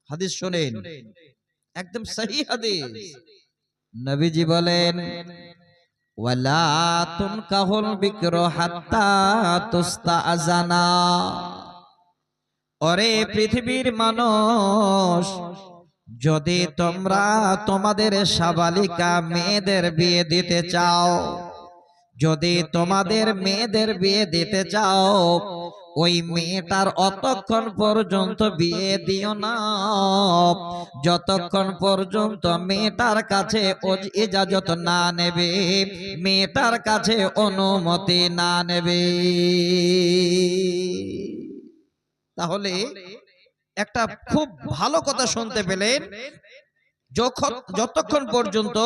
Speaker 1: হাদিস শুনেন, একদম সহিহ হাদিস। নবীজি বলেন, ওয়ালা তুনকাহুল বিকরু হাত্তা তুস্তাআযানা। ওরে পৃথিবীর মানুষ, যদি তোমরা তোমাদের সাবালিকা মেয়েদের বিয়ে দিতে চাও, যদি তোমাদের মেয়েদের বিয়ে দিতে চাও, ওই মেয়েটার অতক্ষণ পর্যন্ত বিয়ে দিও না যতক্ষণ পর্যন্ত মেয়েটার কাছে ইজাজত না নেবে, মেয়েটার কাছে অনুমতি না নেবে। তাহলে একটা খুব ভালো কথা শুনতে পেলেন, যতক্ষণ পর্যন্ত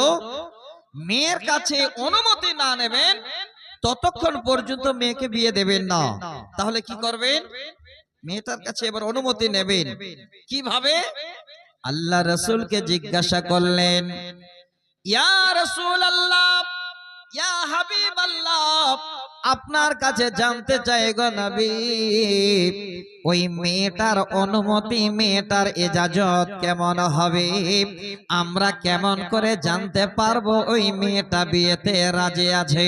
Speaker 1: মেয়ের কাছে অনুমতি না নেবেন ততক্ষণ পর্যন্ত মেয়েকে বিয়ে দেবেন না। তাহলে কি করবেন? মেয়েটার কাছে এবার অনুমতি নেবেন। কিভাবে? আল্লাহ রাসূলকে জিজ্ঞাসা করলেন, ইয়া রাসূলুল্লাহ, ইয়া হাবিবাল্লাহ, আপনার কাছে জানতে চাই গো নবী, ওই মেয়েটার অনুমতি, মেয়েটার ইজাজত কেমন হবে? আমরা কেমন করে জানতে পারবো ওই মেয়েটা বিয়েতে রাজি আছে?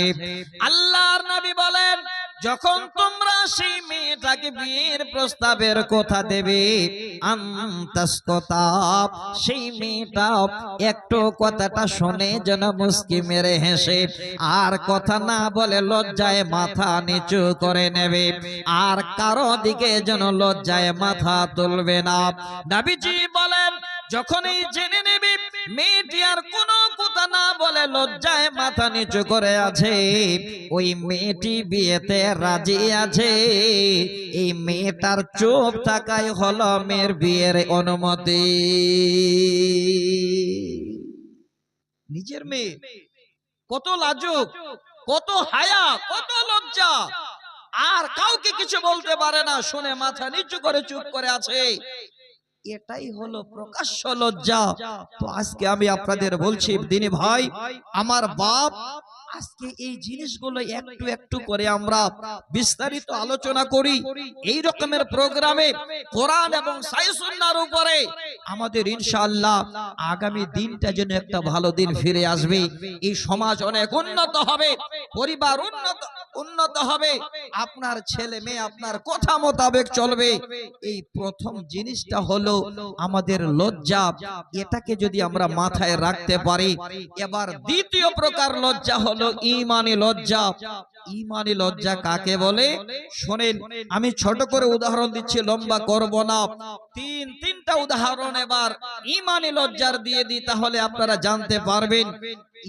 Speaker 1: আল্লাহর নবী বলেন, যখন তোমরা সেই মেয়েটাকে বিয়ের প্রস্তাবের কথা দেবে, আন্তাসকতাব, সেই মেয়েটা একটু কথাটা শুনে যেন মুস্কি মেরে হেসে আর কথা না বলে লজ্জায় মাথা নিচু করে নেবে, আর কারো দিকে যেন লজ্জায় মাথা তুলবে না। নবীজি বলেন, যখনই জেনে নেবে মেয়েটি আর কোনো কথা না বলে লজ্জায় মাথা নিচু করে আছে, ওই মেয়েটি বিয়েতে রাজি আছে, এই মেয়েটার চুপ থাকাই হলো মেয়ের বিয়ের অনুমতি। নিজের মেয়ে কত লাজুক, কত হায়া, কত লজ্জা, আর কাউকে কিছু বলতে পারে না, শুনে মাথা নিচু করে চুপ করে আছে, এটাই হলো প্রকাশ্য লজ্জা। তো আজকে আমি আপনাদের বলছি দিনী ভাই, আমার বাপ, আজকে এই জিনিসগুলো একটু একটু করে আমরা বিস্তারিত আলোচনা করি। এই রকমের প্রোগ্রামে কোরআন এবং সহিহ সুন্নাহর উপরে আমাদের ইনশাআল্লাহ আগামী দিনটা যেন একটা ভালো দিন ফিরে আসবে, এই সমাজ অনেক উন্নত হবে, পরিবার উন্নত হবে, আপনার ছেলে মেয়ে আপনার কথা মোতাবেক চলবে। এই প্রথম জিনিসটা হলো আমাদের লজ্জা, এটাকে যদি আমরা মাথায় রাখতে পারি। এবার দ্বিতীয় প্রকার লজ্জা হলো ঈমানি লজ্জা। ঈমানি লজ্জা কাকে বলে শুনেন, আমি ছোট করে উদাহরণ দিচ্ছি, লম্বা করব না। তিনটা উদাহরণ এবার ঈমানি লজ্জার দিয়ে দিই, তাহলে আপনারা জানতে পারবেন।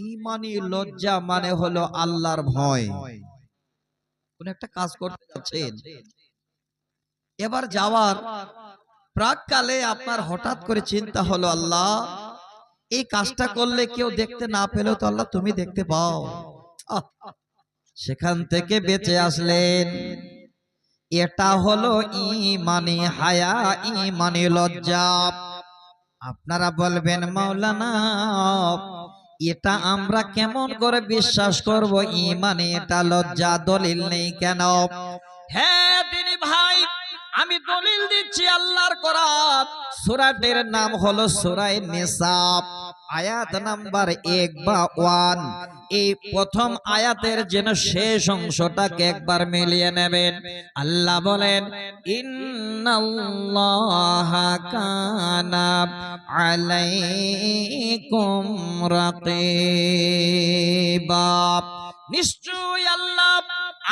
Speaker 1: ঈমানি লজ্জা মানে হলো আল্লাহর ভয়। কোন একটা কাজ করতে যাচ্ছেন, এবার যাওয়ার প্রাককালে আপনার হঠাৎ করে চিন্তা হলো, আল্লাহ এই কাজটা করলে কেউ দেখতে না পেলেও তো আল্লাহ তুমি দেখতে পাও। সেখান থেকে বেঁচে আসলেন, এটা হলো ঈমানি হায়া, ঈমানি লজ্জা। আপনারা বলবেন, মাওলানা এটা আমরা কেমন করে বিশ্বাস করব ঈমানে এটা লজ্জা, দলিল নেই কেন? হ্যাঁ দিনী ভাই, আমি দলিল দিচ্ছি আল্লাহর কোরআন। সূরাটির নাম হলো সূরা নিসা, আয়াত নাম্বার 1 বা 1। এই প্রথম আয়াতের যেন শেষ অংশটাকে একবার মিলিয়ে নেবেন। আল্লাহ বলেন, ইন্নাল্লাহা কানা আলাইকুম রাকিবা, নিশ্চয়ই আল্লাহ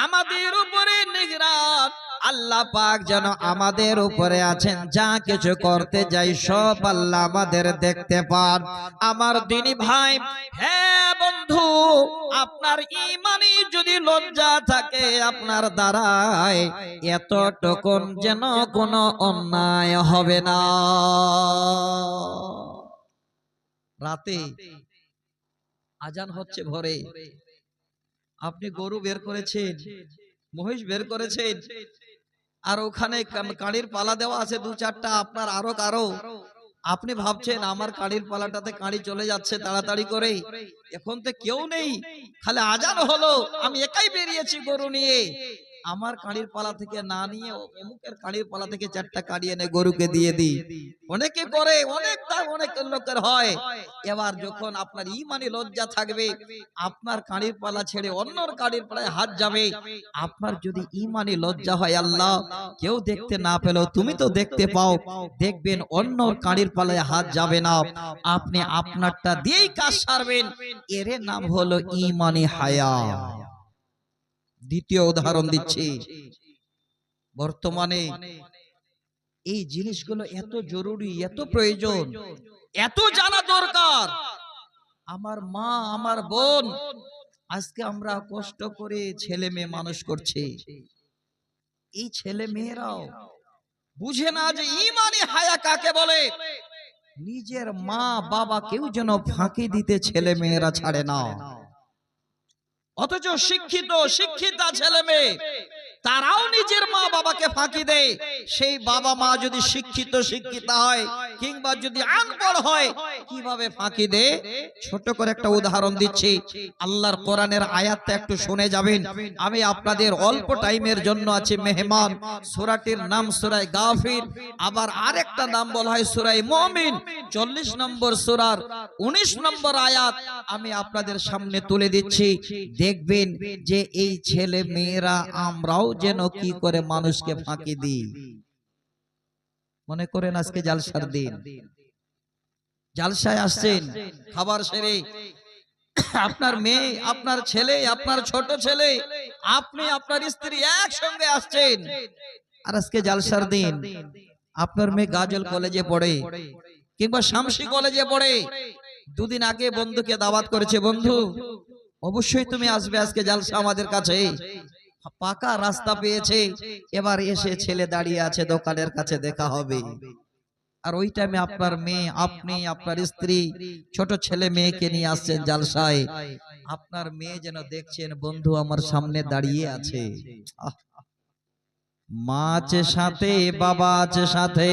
Speaker 1: আমাদের উপরে নিগরান। আল্লাহ পাক যেন আমাদের উপরে আছেন, যা কিছু করতে যাই সব আল্লাহ আমাদের দেখতে পান। আমার দিনী ভাই, হ্যাঁ বন্ধু, আপনার ঈমানি যদি লজ্জা থাকে আপনার দ্বারায়, এতটুকুন যেন কোনো অন্যায় হবে না। রাতে আজান হচ্ছে ভোরে, আপনি গরু বের করেছেন, মহিষ বের করেছেন, আর ওখানে কাঁড়ির পালা দেওয়া আছে 2-4টা, আপনার আরো কারো, আপনি ভাবছেন আমার কাঁড়ির পালাটাতে কাঁড়ি চলে যাচ্ছে তাড়াতাড়ি করে, এখন তো কেউ নেই, খালি আজান হলো, আমি একাই বেরিয়েছি গরু নিয়ে, আমার কাঁড়ির পালা থেকে না নিয়ে অমুকের কাঁড়ির পালা থেকে 4টা কাঁড়ি এনে গরুকে দিয়ে দিই। অনেকে করে, অনেক দাম অনেক লোকের হয়। এবার যখন আপনার ঈমানি লজ্জা থাকবে, আপনার কাঁড়ির পালা ছেড়ে অন্যর কাঁড়ির পালায় হাত যাবে। আপনার যদি ঈমানি লজ্জা হয়, আল্লাহ কেউ দেখতে না পেলেও তুমি তো দেখতে পাও, দেখবেন অন্যর কাঁড়ির পালায় হাত যাবে না, আপনি আপনারটা দিয়েই কাজ সারবেন। এর নাম হলো ঈমানি হায়া। দ্বিতীয় উদাহরণ দিচ্ছি, বর্তমানে এই জিনিসগুলো এত জরুরি, এত প্রয়োজন, এত জানা দরকার। আমার মা, আমার বোন, আজকে আমরা কষ্ট করে ছেলে মেয়ে মানুষ করছি, এই ছেলে মেয়েরাও বুঝে না যে ঈমানি হায়া কাকে বলে। নিজের মা বাবা কেউ যেন ফাঁকি দিতে ছেলে মেয়েরা ছাড়ে না, অথচ শিক্ষিত শিক্ষিতা ছেলে মেয়ে তারাও নিজের মা বাবাকে ফাঁকি দেয়। সেই বাবা মা যদি শিক্ষিতা হয় কিংবা যদি আনপড় হয়, কিভাবে ফাঁকি দেয়? ছোট করে একটা উদাহরণ দিচ্ছি। আল্লাহর কোরআনের আয়াতটা একটু শুনে যাবেন। আমি আপনাদের অল্প টাইমের জন্য আছি মেহমান। সূরাটির নাম সূরা গাফির, আবার আরেকটা নাম বলা হয় সূরা মুমিন। 40 নম্বর সূরার 19 নম্বর আয়াত আমি আপনাদের সামনে তুলে দিচ্ছি। দেখবেন যে এই ছেলে মেয়েরা আমরাও যেন কি করে মানুষকে ফাঁকি দিই। মনে করেন আজকে জালসার দিন, জালসায় আসছেন, খাবার সেরে আপনার মেয়ে, আপনার ছেলে, আপনার ছোট ছেলে, আপনি আপনার স্ত্রী একসঙ্গে আসছেন। আর আজকে জালসার দিন, আপনার মেয়ে গাজল কলেজে পড়ে কিংবা শামসি কলেজে পড়ে। দুদিন আগে বন্ধুকে দাওয়াত করেছে, বন্ধু অবশ্যই তুমি আসবে আজকে জালসা আমাদের কাছে। পাকা রাস্তা পেয়েছে, এবার এসে ছেলে দাঁড়িয়ে আছে দোকানের কাছে, দেখা হবে। আর ওই টাইমে আপনার মেয়ে, আপনি, আপনার স্ত্রী, ছোট ছেলে মেয়েকে নিয়ে আসছেন জালসায়। আপনার মেয়ে যেন দেখছেন বন্ধু আমার সামনে দাঁড়িয়ে আছে, মা আছে সাথে, বাবা আছে সাথে।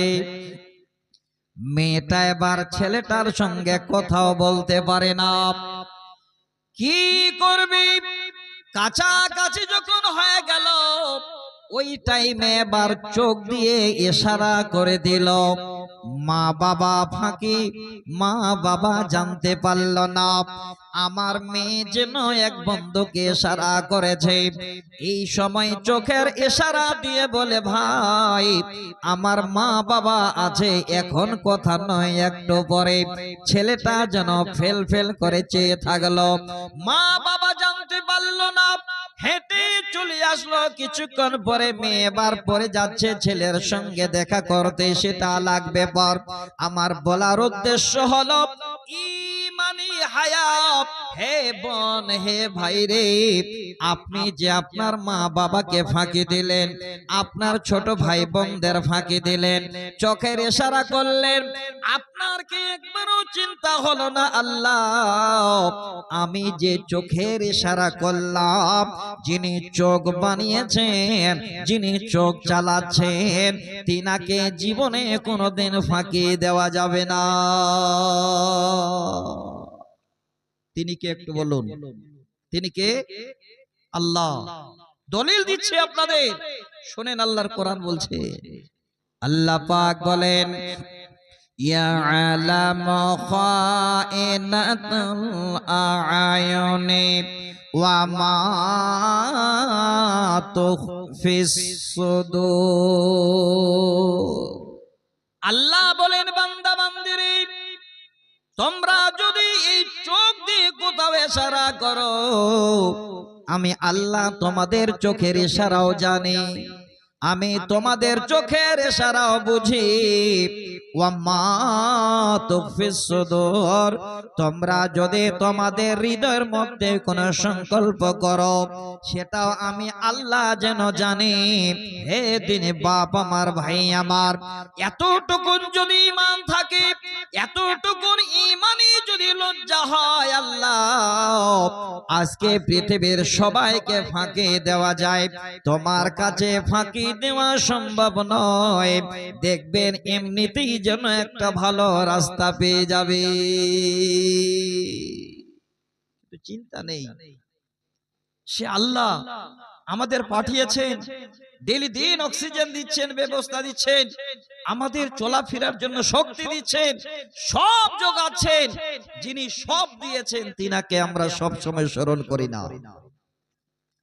Speaker 1: মেয়েটা এবার ছেলেটার সঙ্গে কথাও বলতে পারে না, কি করবি? কাছাকাছি যখন হয়ে গেল, ওই টাইমে এবার চোখ দিয়ে ইশারা করে দিল। মা বাবা ফাঁকি, মা বাবা জানতে পারল না। আমার মেয়ে যেন এক বন্ধুকে ইশারা করেছে। এই সময় চোখের ইশারা দিয়ে বলে, ভাই আমার মা বাবা আছে, এখন কথা নয়, একটু পরে। ছেলেটা যেন ফেল ফেল করে চেয়ে থাকলো। মা বাবা জানতে পারলো না, হেঁটে চলে আসলো। কিছুক্ষণ পরে মেয়ে এবার পরে যাচ্ছে ছেলের সঙ্গে দেখা করতে, সেটা লাগবে পর। আমার বলার উদ্দেশ্য হলো ইমানি হায়াত। হে বোন, হে ভাই রে, আপনি যে আপনার মা বাবাকে ফাঁকি দিলেন, আপনার ছোট ভাই বোনদের ফাঁকি দিলেন, চোখের ইশারা করলেন, আপনার কি একবারও চিন্তা হলো না আল্লাহ আমি যে চোখের ইশারা করলাম, যিনি চোখ বানিয়েছেন, যিনি চোখ চালাচ্ছেন, তিনাকে জীবনে কোনোদিন ফাঁকি দেওয়া যাবে না। তিনি কে একটু বলুন? তিনি কে? আল্লাহ। দলিল দিচ্ছে আপনাদের, শুনেন আল্লাহর কোরআন বলছে। আল্লাহ পাক বলেন, ইয়ালামু খাইনাতুল আ'য়ুনি ওয়া মা তুখফিস সুদূর। আল্লাহ বলেন, বান্দা বান্দিরে, তোমরা যদি এই চোখ দিয়ে কোথাও ইশারা করো, আমি আল্লাহ তোমাদের চোখের ইশারাও জানি, আমি তোমাদের চোখের ইশারাও বুঝি। ওয়া মা তুখফিস সুদূর, তোমরা যদি তোমাদের হৃদয়ের মধ্যে কোনো সংকল্প করো, সেটাও আমি আল্লাহ যেন জানি। হে দিনী বাপ আমার, ভাই আমার, এতটুকুন যদি ঈমান থাকে, এতটুকুন ঈমানি যদি লজ্জা হয়, আল্লাহ আজকে পৃথিবীর সবাইকে ফাঁকি দেওয়া যায়, তোমার কাছে ফাঁকি দেওয়া সম্ভব নয়। দেখবেন এমনিতেই যেন একটা ভালো রাস্তা পেয়ে যাবে, চিন্তা নেই। সে আল্লাহ আমাদের পাঠিয়েছেন, ডেলি দিন অক্সিজেন দিচ্ছেন, ব্যবস্থা দিচ্ছেন, আমাদের চলাফেরার জন্য শক্তি দিচ্ছেন, সব যোগাচ্ছেন। যিনি সব দিয়েছেন, তিনাকে আমরা সব সময় স্মরণ করি না।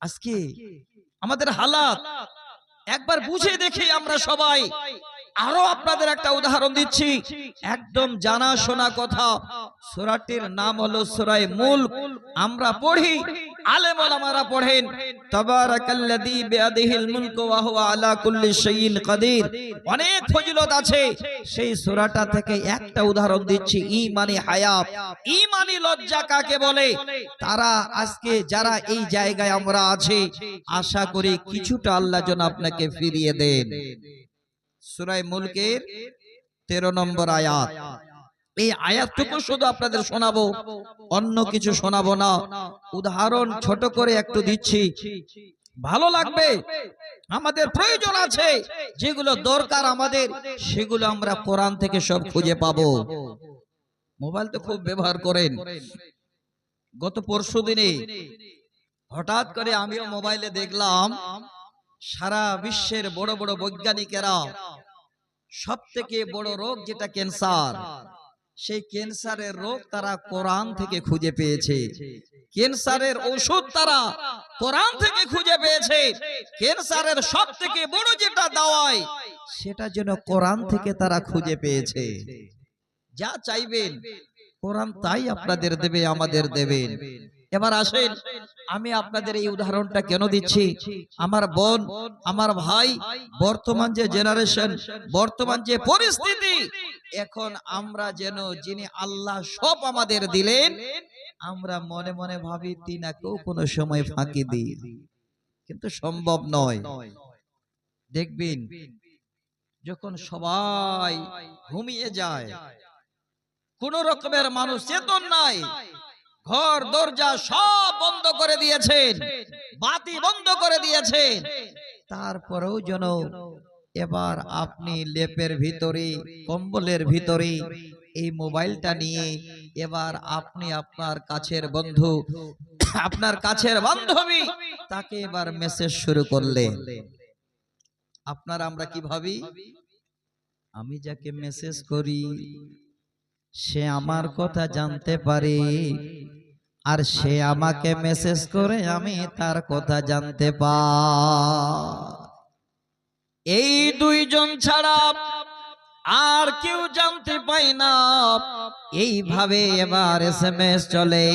Speaker 1: আজকে আমাদের হালাত একবার বুঝে দেখি আমরা সবাই। আরো আপনাদের একটা উদাহরণ দিচ্ছি, একদম জানা শোনা কথা। সূরাটির নাম হলো সূরা মুলক। আমরা পড়ি, আলেম ওলামারা পড়েন, তাবারাকাল্লাযী বিয়াদিহিল মুলকু ওয়া হুয়া আলা কুল্লি শাইইন কাদির। অনেক ফজিলত আছে। সেই সূরাটা থেকে একটা উদাহরণ দিচ্ছি, ঈমানি হায়াত, ঈমানি লজ্জা কাকে বলে। তারা আজকে যারা এই জায়গায় আমরা আছি, আশা করি কিছুটা আল্লাহ যেন আপনাকে ফিরিয়ে দেন। সূরা মুলকের 13 নম্বর আয়াত। এই আয়াতটুকু শুধু আপনাদের শোনাবো, অন্য কিছু শোনাবো না। উদাহরণ ছোট করে একটু দিচ্ছি। ভালো লাগবে, আমাদের প্রয়োজন আছে, যেগুলো দরকার আমাদের সেগুলো আমরা কোরআন থেকে সব খুঁজে পাবো। মোবাইল তো খুব ব্যবহার করেন। গত পরশুদিনে হঠাৎ করে আমিও মোবাইলে দেখলাম সারা বিশ্বের বড় বড় বৈজ্ঞানিকেরা সব থেকে বড় রোগ যেটা ক্যান্সার, সেই ক্যান্সারের রোগ তারা কোরআন থেকে খুঁজে পেয়েছে। ক্যান্সারের ওষুধ তারা কোরআন থেকে খুঁজে পেয়েছে। ক্যান্সারের সব থেকে বড় যেটা দাওয়াই সেটা যেন কোরআন থেকে তারা খুঁজে পেয়েছে। যা চাইবেন কোরআন তাই আপনাদের দেবে, আমাদের দেবেন। এবার আসেন, আমি আপনাদের এই উদাহরণটা কেন দিচ্ছি, আমার বোন, আমার ভাই, বর্তমান যে জেনারেশন, বর্তমান যে পরিস্থিতি, এখন আমরা যেন যিনি আল্লাহ সব আমাদের দিলেন, আমরা মনে মনে ভাবি তিনাকেও কোনো সময় ফাঁকি দিই, কিন্তু সম্ভব নয়। দেখবেন যখন সবাই ঘুমিয়ে যায়, কোন রকমের মানুষ চেতন নাই, ঘর দরজা সব বন্ধ করে দিয়েছেন, বাতি বন্ধ করে দিয়েছেন, তারপরেও যেন এবার আপনি লেপের ভিতরে, কম্বলের ভিতরে এই মোবাইলটা নিয়ে এবার আপনি আপনার কাছের বন্ধু, আপনার কাছের বান্ধবী, তাকে এবার মেসেজ শুরু করলেন। আপনার আমরা কি ভাবি, আমি যাকে মেসেজ করি সে আমার কথা জানতে পারে, আর সে আমাকে মেসেজ করে আমি তার কথা জানতে পারি। এই দুইজন ছাড়া আর কেউ জানতে পায় না। এইভাবে এবার এসএমএস চলে,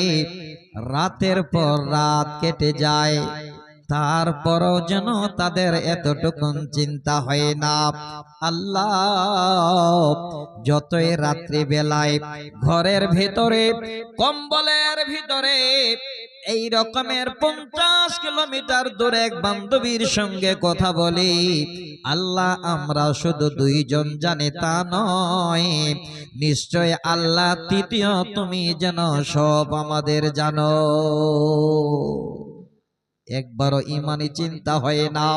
Speaker 1: রাতের পর রাত কেটে যায়, তারপরও যেন তাদের এতটুকুন চিন্তা হয় না, আল্লাহ যতই রাত্রি বেলায় ঘরের ভিতরে, কম্বলের ভিতরে এই রকমের 50 কিলোমিটার দূরে এক বান্ধবীর সঙ্গে কথা বলি, আল্লাহ আমরা শুধু দুইজন জানি তা নয়, নিশ্চয় আল্লাহ তৃতীয় তুমি যেন সব আমাদের জানো। একবারও ইমানি চিন্তা হয় না,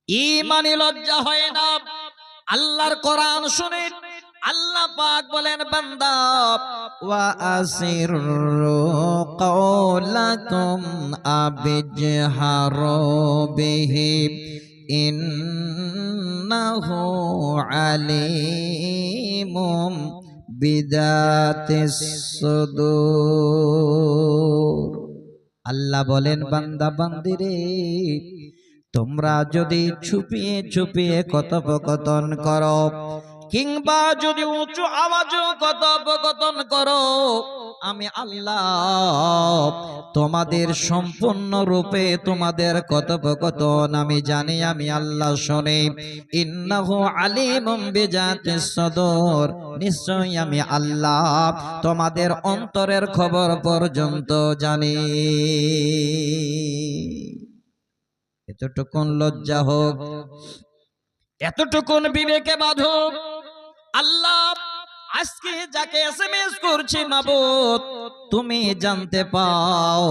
Speaker 1: ইমানি লজ্জা হয় না। আল্লাহর কোরআন শুনে আল্লাহ পাক বলেন, বান্দা ওয়া আসিরু কাওলাকুম আবিজহারু বিহি ইন্নাহু আলিমুম বিদাতিস সুদূর। আল্লাহ বলেন, বান্দা বান্দিরে, তোমরা যদি ছুপিয়ে ছুপিয়ে কথোপকথন করো, কিংবা যদি উঁচু আওয়াজে কথোপকথন করো, আমি আল্লাহ তোমাদের সম্পূর্ণ রূপে তোমাদের কথোপকথন আমি জানি, আমি আল্লাহ শুনি। ইন্নাহু আলিমুম বিজাতিস সুদূর, নিশ্চয়ই আমি আল্লাহ তোমাদের অন্তরের খবর পর্যন্ত জানি। এতটুকুন লজ্জা হোক, এতটুকুন বিবেকে বাঁধুক। আল্লাহ আজকে যাকে এসএমএস করছি মাবুদ তুমি জানতে পাও,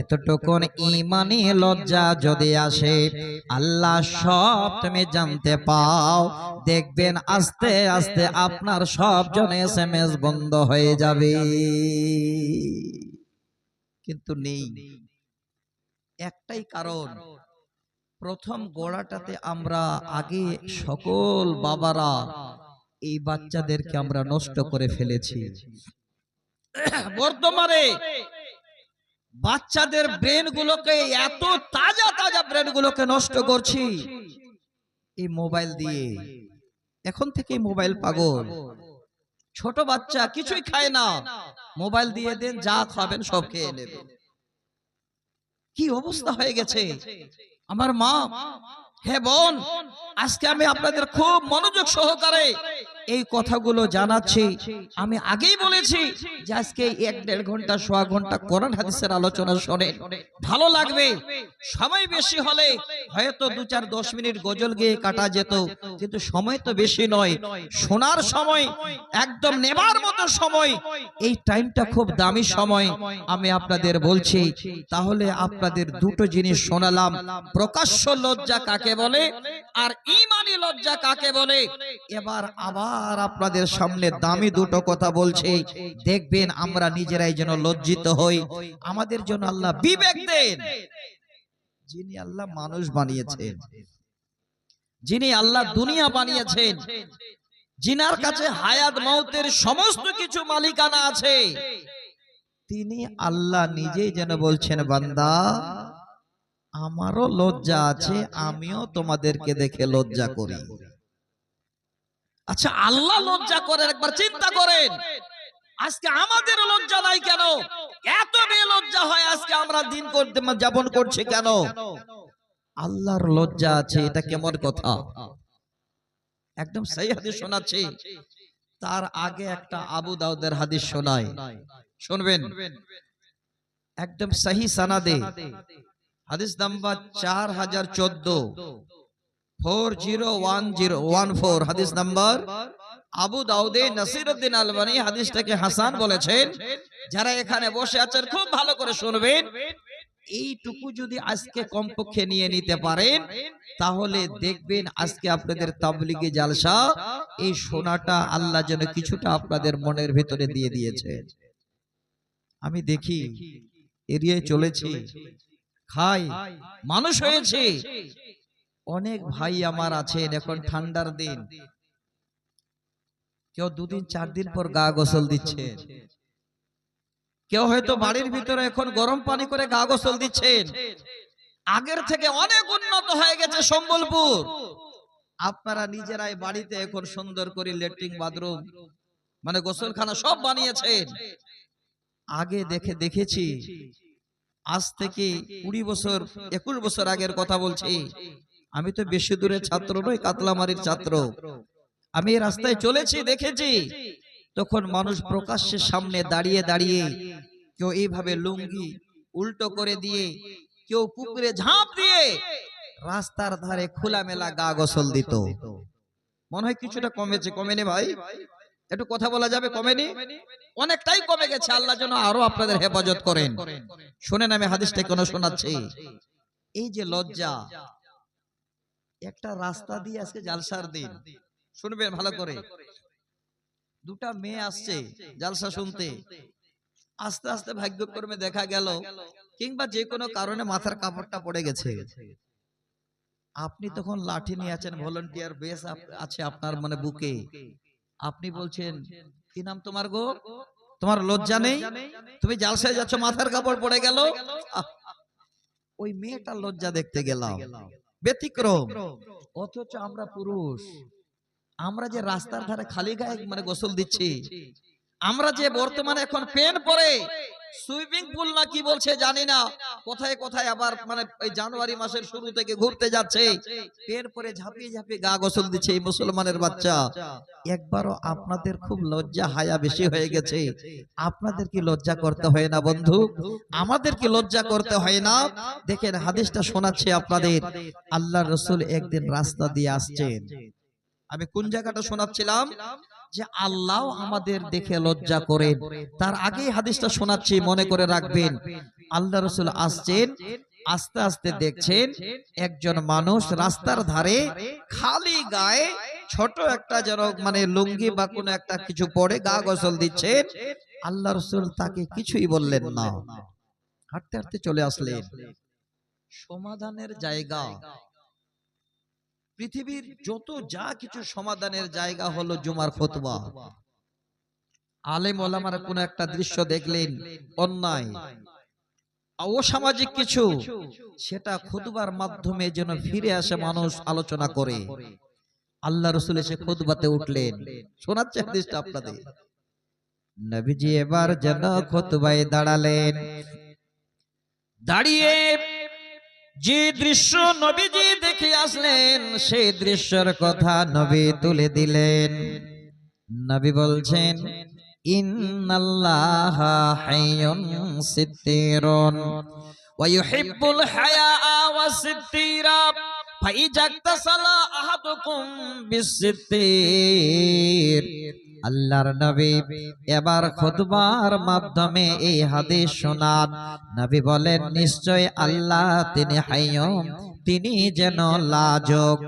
Speaker 1: এতটুকুন ইমানি লজ্জা যদি আসে, আল্লাহ সব তুমি জানতে পাও, দেখবেন আস্তে আস্তে আপনার সব জন এসএমএস বন্ধ হয়ে যাবে। কিন্তু নেই, একটাই কারণ, প্রথম গোড়াটাতে আমরা আগে সকল বাবারা এই বাচ্চাদেরকে আমরা নষ্ট করে ফেলেছি। বর্তমানে বাচ্চাদের ব্রেন গুলোকে, এত তাজা তাজা ব্রেন গুলোকে নষ্ট করছি এই মোবাইল দিয়ে। এখন থেকে মোবাইল পাগল, ছোট বাচ্চা কিছুই খায় না, মোবাইল দিয়ে দেন, যা খাবেন সব খেয়ে নেবে। কি অবস্থা হয়ে গেছে আমার মা, হে বোন, আজকে আমি আপনাদের খুব মনোযোগ সহকারে এই কথাগুলো জানাচ্ছি। আমি আগেই বলেছি যে আজকে 1-1.5 ঘন্টা সোয়া ঘন্টা কোরআন হাদিসের আলোচনা শোনেন, ভালো লাগবে। সময় বেশি হলে হয়তো 2-4-10 মিনিট গজল গেয়ে কাটা যেত, কিন্তু সময় তো বেশি নয়। শোনার সময় একদম নেবার মতো সময়, এই টাইমটা খুব দামি সময়। আমি আপনাদের বলছি, তাহলে আপনাদের দুটো জিনিস শোনালাম, প্রকাশ্য লজ্জা কাকে বলে আর ঈমানি লজ্জা কাকে বলে। এবার আবার আপনাদের সামনে দামি দুটো কথা বলছি, দেখবেন আমরা নিজেরাই যেন লজ্জিত হই। আমাদের জন্য আল্লাহ বিবেক দেন। যিনি আল্লাহ মানুষ বানিয়েছেন, যিনি আল্লাহ দুনিয়া বানিয়েছেন, যিনার কাছে হায়াত মওতের সমস্ত কিছু মালিকানা আছে, তিনি আল্লাহ নিজেই যেন বলছেন, বান্দা আমারও লজ্জা আছে, আমিও তোমাদেরকে দেখে লজ্জা করি। আচ্ছা, আল্লাহ লজ্জা করেন, একবার চিন্তা করেন। আজকে আমাদের লজ্জা নাই কেন? এত বেলজ্জা হয় আজকে আমরা দিন করতে যাপন করছি কেন? আল্লাহর লজ্জা আছে, এটা কেমন কথা? একদম সহি হাদিস শোনাচ্ছি। তার আগে একটা আবু দাউদের হাদিস শোনায়, শুনবেন। একদম সহি সনদে, হাদিস নাম্বার 4014, 401014, হাদিস নাম্বার। আবু দাউদে নাসিরউদ্দিন আলবানী হাদিসটাকে হাসান বলেছেন। যারা এখানে বসে আছেন খুব ভালো করে শুনবেন। এইটুকু যদি আজকে কমপক্ষে নিয়ে নিতে পারেন, তাহলে দেখবেন আজকে আপনাদের তাবলীগী জালসা, এই শোনাটা আল্লাহ যেন কিছুটা আপনাদের মনের ভিতরে দিয়ে দিয়েছে। আমি দেখি এরিয়ায় চলেছি, খাই, মানুষ হয়েছে, অনেক ভাই আমার আছেন, এখন ঠান্ডার দিন, কেউ 2-4 দিন পর গা গোসল দিচ্ছে, কেউ হয়তো বাড়ির ভিতরে এখন গরম পানি করে গা গোসল দিচ্ছেন। আগের থেকে অনেক উন্নত হয়ে গেছে সম্বলপুর। আপনারা নিজেরাই বাড়িতে এখন সুন্দর করে ল্যাট্রিন বাথরুম মানে গোসলখানা সব বানিয়েছেন। আগে দেখেছি, আজ থেকে 20 বছর 21 বছর আগের কথা বলছি। আমি তো বেশি দূরের ছাত্র নই, কাতলামারির ছাত্র। আমি এই রাস্তায় চলেছি, দেখেছি তখন মানুষ প্রকাশ্যের সামনে দাঁড়িয়ে দাঁড়িয়ে কেউ এইভাবে লুঙ্গি উল্টো করে দিয়ে, কেউ পুকুরে ঝাঁপ দিয়ে রাস্তার ধারে খোলামেলা গা গোসল দিত। মনে হয় কিছুটা কমেছে, কমেনি ভাই? একটু কথা বলা যাবে, কমেনি? অনেকটাই কমে গেছে। আল্লাহ যেন আরো আপনাদের হেফাজত করেন। শুনেন, আমি হাদিসটা কেন শোনাচ্ছি। এই যে লজ্জা, একটা রাস্তা দিয়ে আজকে জালসার দিন, শুনবেন ভালো করে। দুটা মেয়ে আসছে জালসা শুনতে, আস্তে আস্তে ভাগ্যক্রমে দেখা গেল কিংবা যে কোনো কারণে মাথার কাপড়টা পড়ে গেছে। আপনি তখন লাঠি নিয়ে আছেন, ভলান্টিয়ার বেস আছে আপনার মানে বুকে। আপনি বলছেন, কি নাম তোমার গো? তোমার লজ্জা নেই? তুমি জালসায় যাচ্ছ, মাথার কাপড় পড়ে গেল। ওই মেয়েটার লজ্জা দেখতে গেলাম, ব্যতিক্রম। অথচ আমরা পুরুষ, আমরা যে রাস্তার ধারে খালি গায়ে মানে গোসল দিচ্ছি, আমরা যে বর্তমানে এখন পেন পরে সুইমিং পুল না কি বলছে জানি না, কোথায় কোথায় আবার মানে এই জানুয়ারি মাসের শুরু থেকে ঘুরতে যাচ্ছে, পেন পরে ঝাঁপিয়ে ঝাঁপিয়ে গা গোসল দিচ্ছে এই মুসলমানের বাচ্চা। একবারও আপনাদের খুব লজ্জা হায়া বেশি হয়ে গেছে? আপনাদের কি লজ্জা করতে হয় না বন্ধু? আমাদের কি লজ্জা করতে হয় না? দেখেন হাদিসটা শোনাচ্ছে আপনাদের। আল্লাহর রাসূল একদিন রাস্তা দিয়ে আসছেন। আমি কোন জায়গাটা শোনাচ্ছিলাম যে আল্লাহ আমাদের দেখে লজ্জা করেন, তার আগেই হাদিসটা শোনাচ্ছি, মনে করে রাখবেন। আল্লাহ রাসূল আসছেন, আস্তে আস্তে দেখছেন একজন মানুষ রাস্তার ধারে খালি গায়ে ছোট একটা যেন মানে লুঙ্গি বা কোনো একটা কিছু পরে গা গোসল দিচ্ছেন। আল্লাহ রাসূল তাকে কিছুই বললেন না, হাঁটতে হাঁটতে চলে আসলেন। সমাধানের জায়গা, পৃথিবীর যত যা কিছু সমাধানের জায়গা হলো জুমার খুতবা। আলেম ওলামার কোন একটা দৃশ্য দেখলেন অন্যায়, অসামাজিক কিছু, সেটা খুতবার মাধ্যমে যেন ফিরে আসে, মানুষ আলোচনা করে। আল্লাহ রাসূল এসে খুতবাতে উঠলেন। শোনাচ্ছে হাদিসটা আপনাদের। নবীজি এবার যেন খুতবায় দাঁড়ালেন, দাঁড়িয়ে যে দৃশ্য নবীজি দেখে আসলেন সেই দৃশ্যের কথা নবী তুলে দিলেন। নবী বলছেন ইন্নাল্লাহা হাইয়ুন সিত্তিরুন ওয়া ইউহিব্বুল হায়া ওয়া সিত্তিরা ফাইজা ইগতাসালা আহাদুকুম বিসিত্তির। আল্লাহর নবী এবার খুতবার মাধ্যমে এই হাদিস শোনান। নবী বলেন নিশ্চয় আল্লাহ তিনি হাইয়ুন, তিনি যেন লাজুক।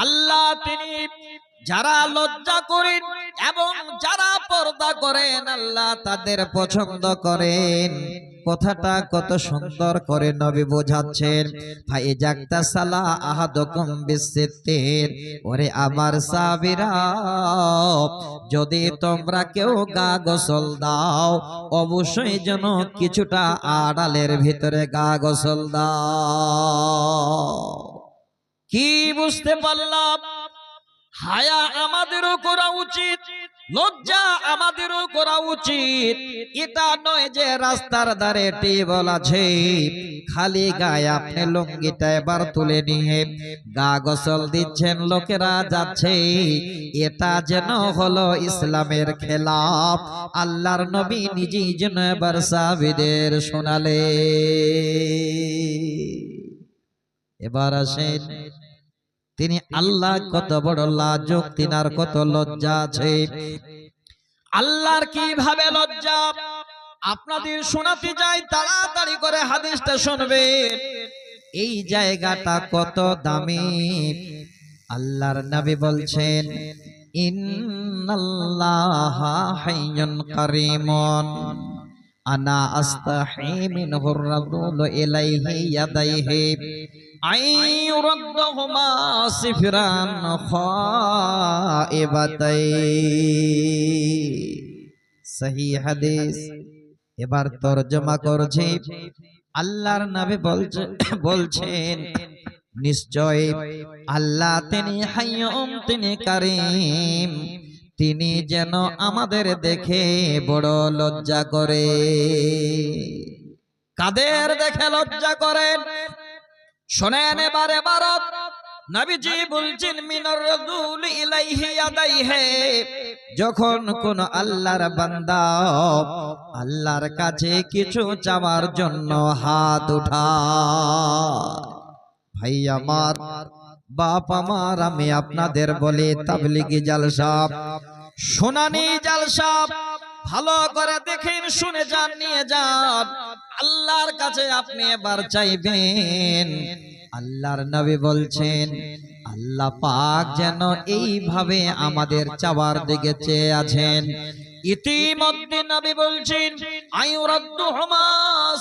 Speaker 1: আল্লাহ তিনি যারা লজ্জা করেন এবং যারা পর্দা করেন আল্লাহ তাদের পছন্দ করেন। কথাটা কত সুন্দর করে নবী বোঝাচ্ছেন। ফাইজাক্তা সালা আহাদুকুম বিসিত্তির, ওরে আমার সাহাবীরা যদি তোমরা কেউ গা গোসল দাও অবশ্যই যেন কিছুটা আড়ালের ভিতরে গা গোসল দাও। কি বুঝতে পারলাম? হায়া আমাদেরও করা উচিত, লজ্জা আমাদেরও করা উচিত। এটা নয় যে রাস্তার ধারে টেবল আছে, খালি গায়ে আপনি লুঙ্গিটা এবার তুলে নিয়ে গা গোসল দিচ্ছেন, লোকেরা যাচ্ছে, এটা যেন হলো ইসলামের খেলাফ। আল্লাহর নবী নিজেই যেন এবার সাহাবীদের শোনালে। এবার আসেন তিনি আল্লাহ কত বড় লাজুক, তিনার কত লজ্জা আছে। আল্লাহর কিভাবে লজ্জা আপনাদের শোনাতে যাই, তাড়াতাড়ি করে হাদিসটা শুনবেন। এই জায়গাটা কত দামি। আল্লাহর নবী বলছেন ইন্নাল্লাহা হাইয়ুন কারীমুন আনা আস্তাহি মিনহুর রাদুলু ইলাইহি ইয়াদাইহি আইয়ুরাদ্দুহুমা সিফরান খাইবাতাই। সহিহ হাদিস। এবার তরজমা করছি। আল্লাহর নবী বলছেন নিশ্চয় আল্লাহ তিনি হাইয়ুম, তিনি কারীম, তিনি যেন আমাদের দেখে বড় লজ্জা করে। কাদের দেখে লজ্জা করেন শোনেন এবার। এবারত নবীজি বলছেন মিনার রাদুল ইলাইহি ইয়াদাইহি, যখন কোন আল্লাহর বান্দা আল্লাহর কাছে কিছু চাওয়ার জন্য হাত উঠায়। ভাই আমার, বাপ আমার, আমি আপনাদের বলি তাবলীগি জালসা, শুনানি জালসা ভালো করে দেখেন, শুনে যান, নিয়ে যান। আল্লাহর কাছে আপনি এবার চাইবেন। আল্লাহর নবী বলছেন আল্লাহ পাক যেন এইভাবে আমাদের চাওয়ার দিকে চেয়ে আছেন। ইতিমধ্যে নবী বলছেন আইয়ুরাদ্দুহুমা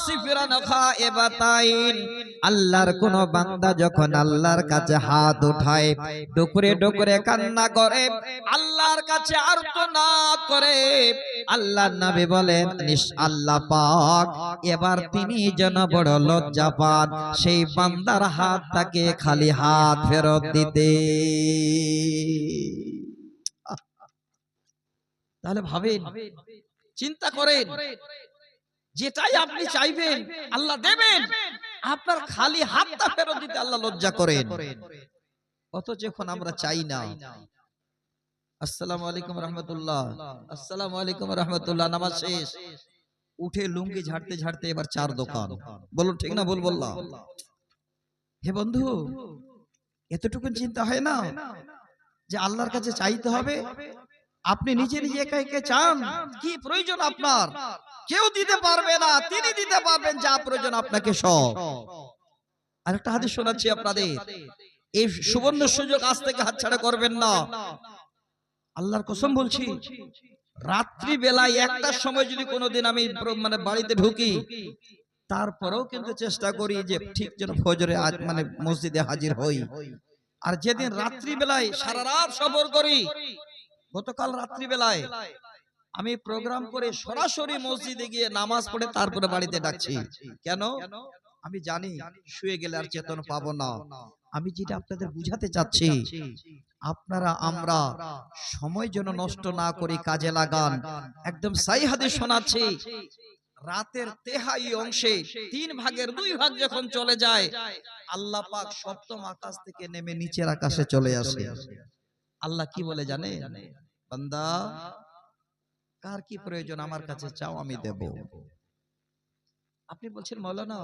Speaker 1: সিফরান খাইবাতাইন, আল্লাহর কোন বান্দা যখন আল্লাহর কাছে হাত উঠায়, ডুকরে ডুকরে কান্না করে, আল্লাহর কাছে আর্তনাদ করে, আল্লাহর নবী বলেন আল্লাহ পাক এবার তিনি যেন বড় লজ্জা পান সেই বান্দার হাত তাকে খালি হাত ফেরত দিতে। তাহলে ভাবেন, চিন্তা করেন, যেটাই আপনি চাইবেন আল্লাহ দেবেন, আপনার খালি হাতটা ফেরত দিতে আল্লাহ লজ্জা করেন। অথচ এখন আমরা চাই না। আসসালামু আলাইকুম রাহমাতুল্লাহ, আসসালামু আলাইকুম রাহমাতুল্লাহ, নামাজ শেষ, উঠে লুঙ্গি ঝাড়তে ঝাড়তে এবার চার দোকান। বলুন ঠিক না ভুল বললাম? হে বন্ধু, এতটুকু চিন্তা হয় না যে আল্লাহর কাছে চাইতে হবে? আপনি নিজে নিজে একা একা চান, কি প্রয়োজন আপনার? কেউ দিতে পারবে না, তিনি দিতে পারবেন যা প্রয়োজন আপনাকে সব। আরেকটা হাদিস শোনাচ্ছি আপনাদের, এই সুবর্ণ সুযোগ আজ থেকে হাতছাড়া করবেন না। আল্লাহর কসম বলছি, রাত্রি বেলায় একটার সময় যদি কোনোদিন আমি বাড়িতে ঢুকি, তারপরেও কিন্তু চেষ্টা করি যে ঠিক যেন ফজরে মসজিদে হাজির হই। আর যেদিন রাত্রি বেলায় সারা রাত সফর করি, গতকাল রাত্রি বেলায় আমি প্রোগ্রাম করে সরাসরি মসজিদে গিয়ে নামাজ পড়ে তারপরে বাড়িতে ডাকছি। কেন? আমি জানি শুয়ে গেলে আর চেতন পাবো না। আমি যেটা আপনাদের বুঝাতে চাচ্ছি, আপনারা আমরা সময় যেন নষ্ট না করি, কাজে লাগান। একদম সহিহ হাদিস শোনাচ্ছি, রাতের তেহাই অংশে 3 ভাগের 2 ভাগ যখন চলে যায়, আল্লাহ পাক সপ্তম আকাশ থেকে নেমে নিচের আকাশে চলে আসে। আল্লাহ কি বলে জানেন? বান্দা কার কি প্রয়োজন আমার কাছে চাও, আমি দেব। আপনি বলছেন মাওলানা,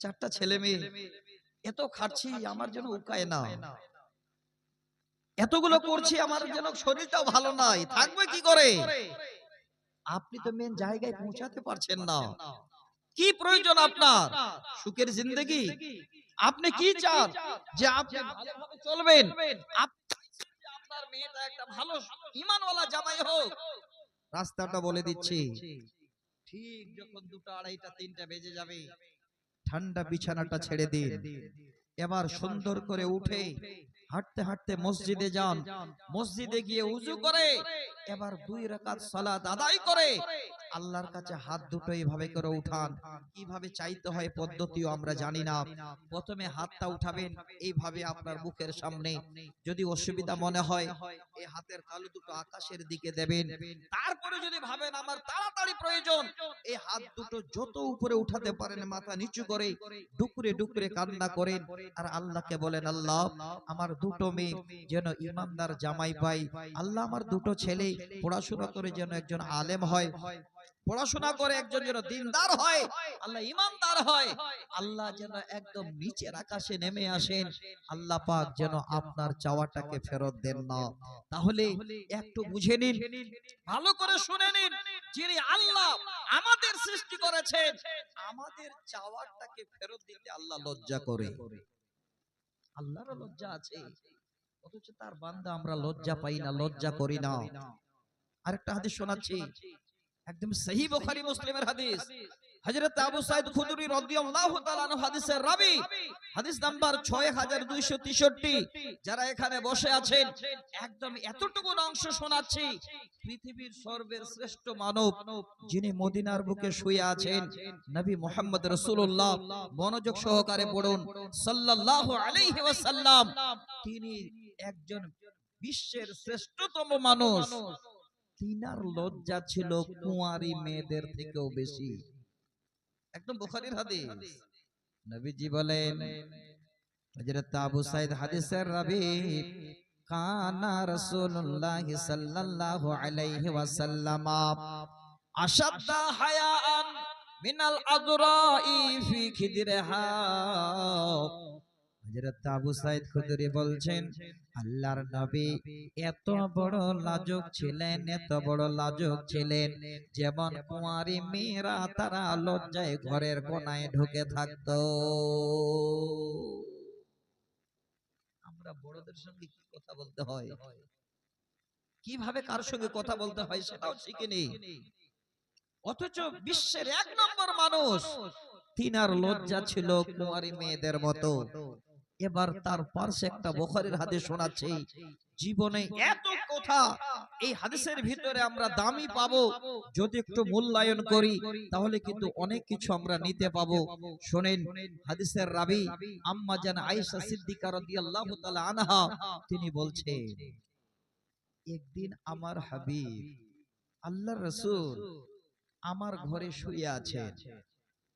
Speaker 1: চারটা ছেলে মেয়ে, এত খাচ্ছি, আমার জন্য উপায় না, এতগুলো করছি, আমার জন্য শরীরটাও ভালো নাই, থাকবে কি করে? আপনি তো মেন জায়গায় পৌঁছাতে পারছেন না। কি প্রয়োজন আপনার? সুখের জিন্দেগি? আপনি কি চান? যে আপনি ভালোভাবে চলবেন, আপনার মেয়েটা একটা ভালো ঈমানওয়ালা জামাই হোক। রাস্তাটা বলে দিচ্ছি, ঠিক যখন 2টা, 2:30, 3টা বেজে যাবে, ঠান্ডা বিছানাটা ছেড়ে দিন, এবার সুন্দর করে উঠে হাঁটতে হাঁটতে মসজিদে যান। মসজিদে গিয়ে উযু করে এবার 2 রাকাত সালাত আদায় করে আল্লাহর কাছে হাত দুটো এইভাবে করে উঠান। কিভাবে চাইতে হয় পদ্ধতিও আমরা জানি না। প্রথমে হাতটা উঠাবেন এইভাবে আপনার মুখের সামনে, যদি অসুবিধা মনে হয় এই হাতের তালু দুটো আকাশের দিকে দেবেন। তারপরে যদি ভাবেন আমার তাড়াতাড়ি প্রয়োজন, এই হাত দুটো যত উপরে উঠাতে পারেন মাথা নিচু করে ডুকরে ডুকরে কান্না করেন আর আল্লাহকে বলেন, আল্লাহ আমার দুটো মেয়ে যেন ইমানদার জামাই পাই, আল্লাহ আমার দুটো ছেলে পড়াশোনা করে যেন একজন আলেম হয়, পড়াশোনা করে একজন যেন দিনদার হয়, আল্লাহ ইমানদার হয়, আল্লাহ যেন একদম নিচের আকাশে নেমে আসেন, আল্লাহ পাক যেন আপনার চাওয়াটাকে ফেরত দেন না। তাহলে একটু বুঝে নিন, ভালো করে শুনে নিন, যিনি আল্লাহ আমাদের সৃষ্টি করেছেন, আমাদের চাওয়াটাকে ফেরত দিতে আল্লাহ লজ্জা করে। আল্লাহর লজ্জা আছে, অথচ তার বান্দা আমরা লজ্জা পাই না, লজ্জা করি না। আরেকটা হাদিস শোনাচ্ছি, একদম সহিহ বুখারী মুসলিমের হাদিস। হযরত আবু সাঈদ খুদরী রাদিয়াল্লাহু তাআলা আনহু হাদিসের রাবী, হাদিস নাম্বার 6263। যারা এখানে বসে আছেন একদম এতটুকু অংশ শোনাচ্ছি, পৃথিবীর সর্বশ্রেষ্ঠ মানব যিনি মদিনার বুকে শুয়ে আছেন, নবী মুহাম্মদ রাসূলুল্লাহ, মনোযোগ সহকারে পড়ুন, সাল্লাল্লাহু আলাইহি ওয়াসাল্লাম, তিনি একজন বিশ্বের শ্রেষ্ঠতম মানুষ। তিনার লজ্জা ছিল কুঁয়ারি মেয়েদের থেকেও বেশি। একদম বুখারীর হাদিস। নবীজি বলেন, হযরত আবু সাঈদ হাদিসের রাবী, কানা রাসূলুল্লাহ সাল্লাল্লাহু আলাইহি ওয়াসাল্লাম আশাদ্দা হায়াআন মিনাল আযরাই ফি খিদরিহা। হযরত আবু সাঈদ খুদরী বলছেন, আল্লাহর নবী এত বড় লাজুক ছিলেন, এত বড় লাজুক ছিলেন, যেমন কুঁয়ারি মেয়েরা তারা লজ্জায় ঘরের কোণায় ঢুকে থাকতো। আমরা বড়দের সঙ্গে কি কথা বলতে হয়, কিভাবে কার সঙ্গে কথা বলতে হয় সেটাও শিখিনি, অথচ বিশ্বের 1 নম্বর মানুষ, তিনার লজ্জা ছিল কুঁয়ারি মেয়েদের মতো। এবার তার পাশে একটা বুখারীর হাদিস শোনাচ্ছি, জীবনে এত কথা এই হাদিসের ভিতরে আমরা দামি পাবো, যদি একটু মূল্যায়ন করি তাহলে কিন্তু অনেক কিছু আমরা নিতে পাবো। শুনেন, হাদিসের রাবী আম্মা জান আয়েশা সিদ্দিকা রাদিয়াল্লাহু তাআলা আনহা, তিনি বলছেন, একদিন আমার হাবিব আল্লাহর রাসূল আমার ঘরে শুয়ে আছেন।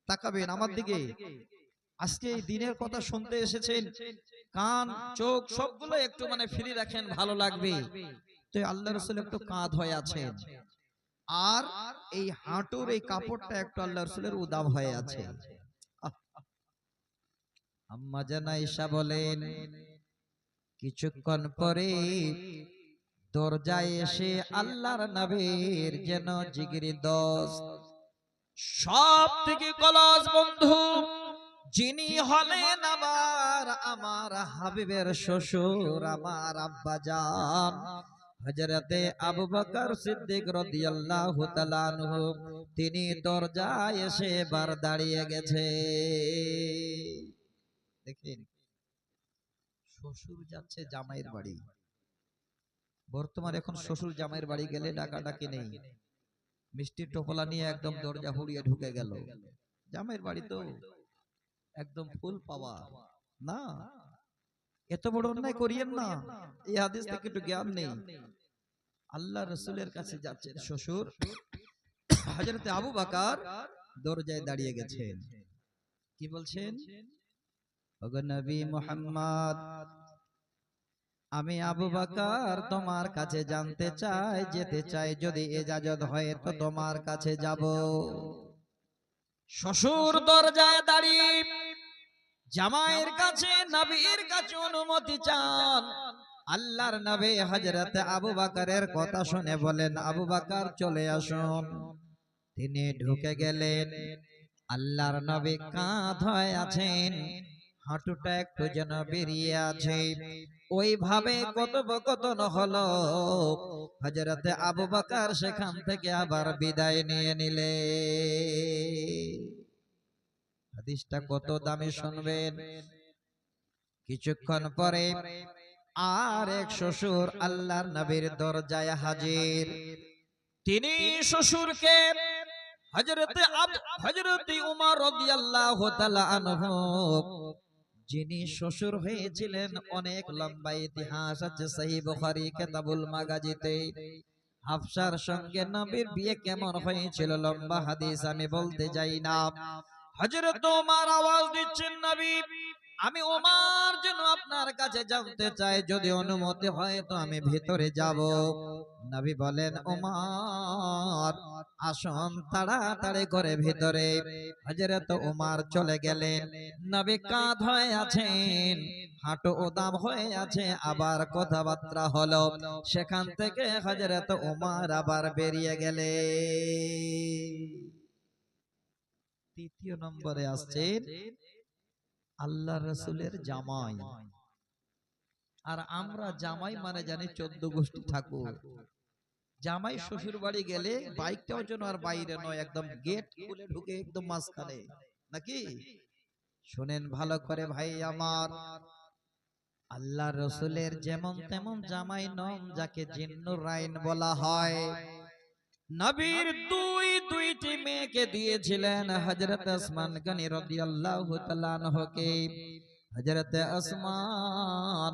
Speaker 1: তাকাবেন আমার দিকে, আজকে এই দিনের কথা শুনতে এসেছেন, কান চোখ সবগুলো একটু ফ্রি রাখেন, ভালো লাগবে। তো আল্লাহ রাসূল একটু কাঁধ হয়ে আছেন, আর এই হাঁটুর এই কাপড়টা একটু আল্লাহ রাসূলের উদাম হয়ে আছে। আম্মা জান আয়েশা বলেন, কিছুক্ষণ পরে দরজায় এসে আল্লাহর নবীর যেন জিগরি দোস্ত, সব থেকে ক্লোজ বন্ধু, যিনি হলেন আমার হাবিবের শ্বশুর, আমার আব্বা জান হযরতে আবু বকর সিদ্দিক রাদিয়াল্লাহু তাআলা আনহু, তিনি দরজায় এসে বার দাঁড়িয়ে গেছে। দেখেন, শ্বশুর যাচ্ছে জামাইয়ের বাড়ি। বর্তমান এখন শ্বশুর জামাইয়ের বাড়ি গেলে ডাকাডাকি নেই, মিষ্টির টোপলা নিয়ে একদম দরজা হুড়িয়ে ঢুকে গেল। জামাইয়ের বাড়ি তো একদম ফুল পাওয়া না, এত বড় অন্যায় করিয়েন না। এই হাদিস থেকে একটু জ্ঞান নেই। আল্লাহ রাসূলের কাছে যাচ্ছেন শ্বশুর, হযরতে আবু বকর দরজায় দাঁড়িয়ে গেছেন। কি বলছেন? ওগো নবী মুহাম্মদ, আমি আবু বকর তোমার কাছে জানতে চাই, যেতে চাই, যদি ইজাজত হয় তো তোমার কাছে যাব। শ্বশুর দরজায় দাঁড়িয়ে জামাইয়ের কাছে, নবীর কাছে অনুমতি চান। আল্লাহর নবী হযরত আবু বকরের কথা শুনে বলেন, আবু বকর চলে আসুন। তিনি ঢুকে গেলেন। আল্লাহর নবী কাঁধ হয়ে আছেন, হাঁটুটা একটু যেন বেরিয়ে আছে। ওইভাবে কথোপকথন হলো। হযরত আবু বকর সেখান থেকে আবার বিদায় নিয়ে নিলে। হাদিসটা কত দামি শুনবেন। কিছুক্ষণ পরে আর এক শ্বশুর আল্লাহর নবীর দরজায় হাজির। তিনি শ্বশুরকে হযরতে উমর রাদিয়াল্লাহু তাআলা আনহু, যিনি শ্বশুর হয়েছিলেন, অনেক লম্বা ইতিহাস আছে সহিহ বুখারী কিতাবুল মাগাজিতে। হাফসার সঙ্গে নবীর বিয়ে কেমন হয়েছিল লম্বা হাদিস আমি বলতে যাই না। হযরত ওমর আওয়াজ দিচ্ছেন, নবী আমি ওমর যেন আপনার কাছে জানতে চাই, যদি অনুমতি হয় তো আমি ভিতরে যাব। নবী বলেন, ওমর আসুন, তাড়াতাড়ি করে ভিতরে। হযরত ওমর চলে গেলেন। নবী কাঁধ হয়ে আছেন, হাঁটু উদাম হয়ে আছে, আবার কথাবার্তা হলো। সেখান থেকে হযরত ওমর আবার বেরিয়ে গেলেন। তৃতীয় নম্বরে আসছেন আল্লাহ রাসূলের জামাই। আর আমরা জামাই মানে জানি 14 গোষ্ঠী ঠাকুর। জামাই শ্বশুর বাড়ি গেলে বাইকটাও যেন আর বাইরে নয়, একদম গেট খুলে ঢুকে একদম মাঝখানে, নাকি? শুনেন ভালো করে ভাই আমার, আল্লাহ রাসূলের যেমন তেমন জামাই নন, যাকে জিন্নুর রাইন বলা হয়। নবীর দুইটি মেয়েকে দিয়েছিলেন হযরত ওসমান গনি রাদিয়াল্লাহু তাআলা আনহুকে। হযরত ওসমান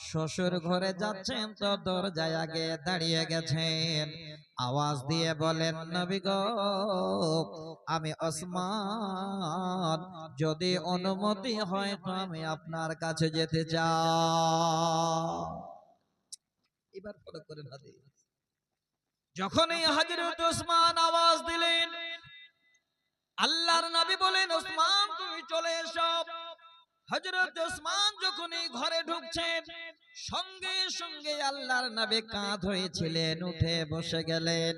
Speaker 1: শ্বশুর ঘরে যাচ্ছেন তো দরজায় আগে দাঁড়িয়ে গেছেন। আওয়াজ দিয়ে বলেন, নবী গো, আমি ওসমান, যদি অনুমতি হয় তো আমি আপনার কাছে যেতে চাই। এবার ফলো করেন হাদিস। যখনই হযরত ওসমান আওয়াজ দিলেন, আল্লাহর নবী বলেন, ওসমান তুমি চলে এসো। হযরত ওসমান যখনই ঘরে ঢুকছেন, সঙ্গে সঙ্গে আল্লাহর নবী কাঁধ হয়েছিলেন, উঠে বসে গেলেন।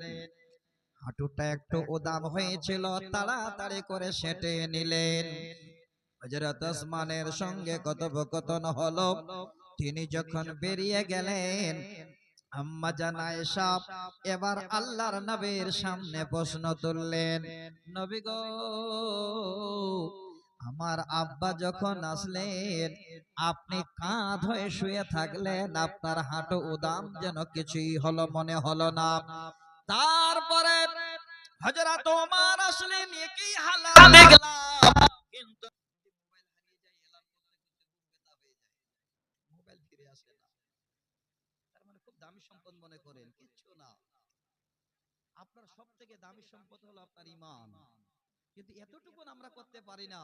Speaker 1: হাঁটুটা একটু উদাম হয়েছিল, তাড়াতাড়ি করে সেটে নিলেন। হযরত ওসমানের সঙ্গে কথোপকথন হলো। তিনি যখন বেরিয়ে গেলেন, আম্মা জান আয়েশা এবার আল্লাহর নবীর সামনে প্রশ্ন তুললেন, নবী গো, আমার আব্বা যখন আসলেন আপনি কাঁধ হয়ে শুয়ে থাকলেন, আপনার হাঁটু উদাম যেন কিছুই হলো মনে হলো না। তারপরে হযরত ওমর আসলেন, একই হালাত দেখলাম, কিন্তু মোবাইল ফিরে আসে না। তার মানে খুব দামি সম্পদ মনে করেন, কিচ্ছু না। আপনার সবথেকে দামি সম্পদ হলো আপনার ঈমান, কিন্তু এতটুকু আমরা করতে পারি না।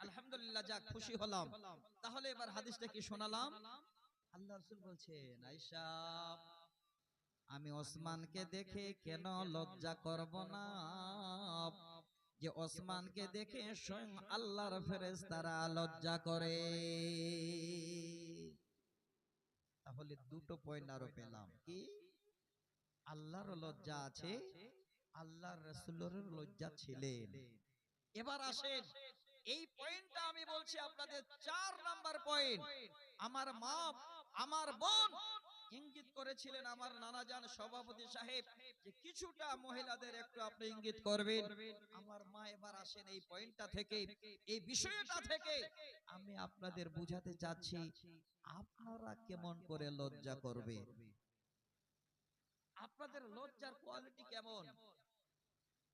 Speaker 1: আলহামদুলিল্লাহ, যাক খুশি হলাম। তাহলে এবার হাদিসটা কি শোনালাম। আল্লাহ রাসূল বলছেন, আয়েশা আমি ওসমানকে দেখে কেন লজ্জা করব না, যে ওসমানকে দেখে স্বয়ং আল্লাহর ফেরেশতারা লজ্জা করে। তাহলে দুটো পয়েন্ট আরো পেলাম, কি? আল্লাহর লজ্জা আছে, আল্লাহর রাসূলের লজ্জা ছিলেন। এবার আসেন, এই পয়েন্টটা আমি বলছি আপনাদের 4 নাম্বার পয়েন্ট। আমার মা, আমার বোন ইঙ্গিত করেছিলেন, আমার নানাজান সভাপতি সাহেব, যে কিছুটা মহিলাদের একটু আপনি ইঙ্গিত করবেন। আমার মা, এবার আসেন এই পয়েন্টটা থেকে, এই বিষয়টা থেকে আমি আপনাদের বুঝাতে চাচ্ছি আপনারা কেমন করে লজ্জা করবে, আপনাদের লজ্জার কোয়ালিটি কেমন,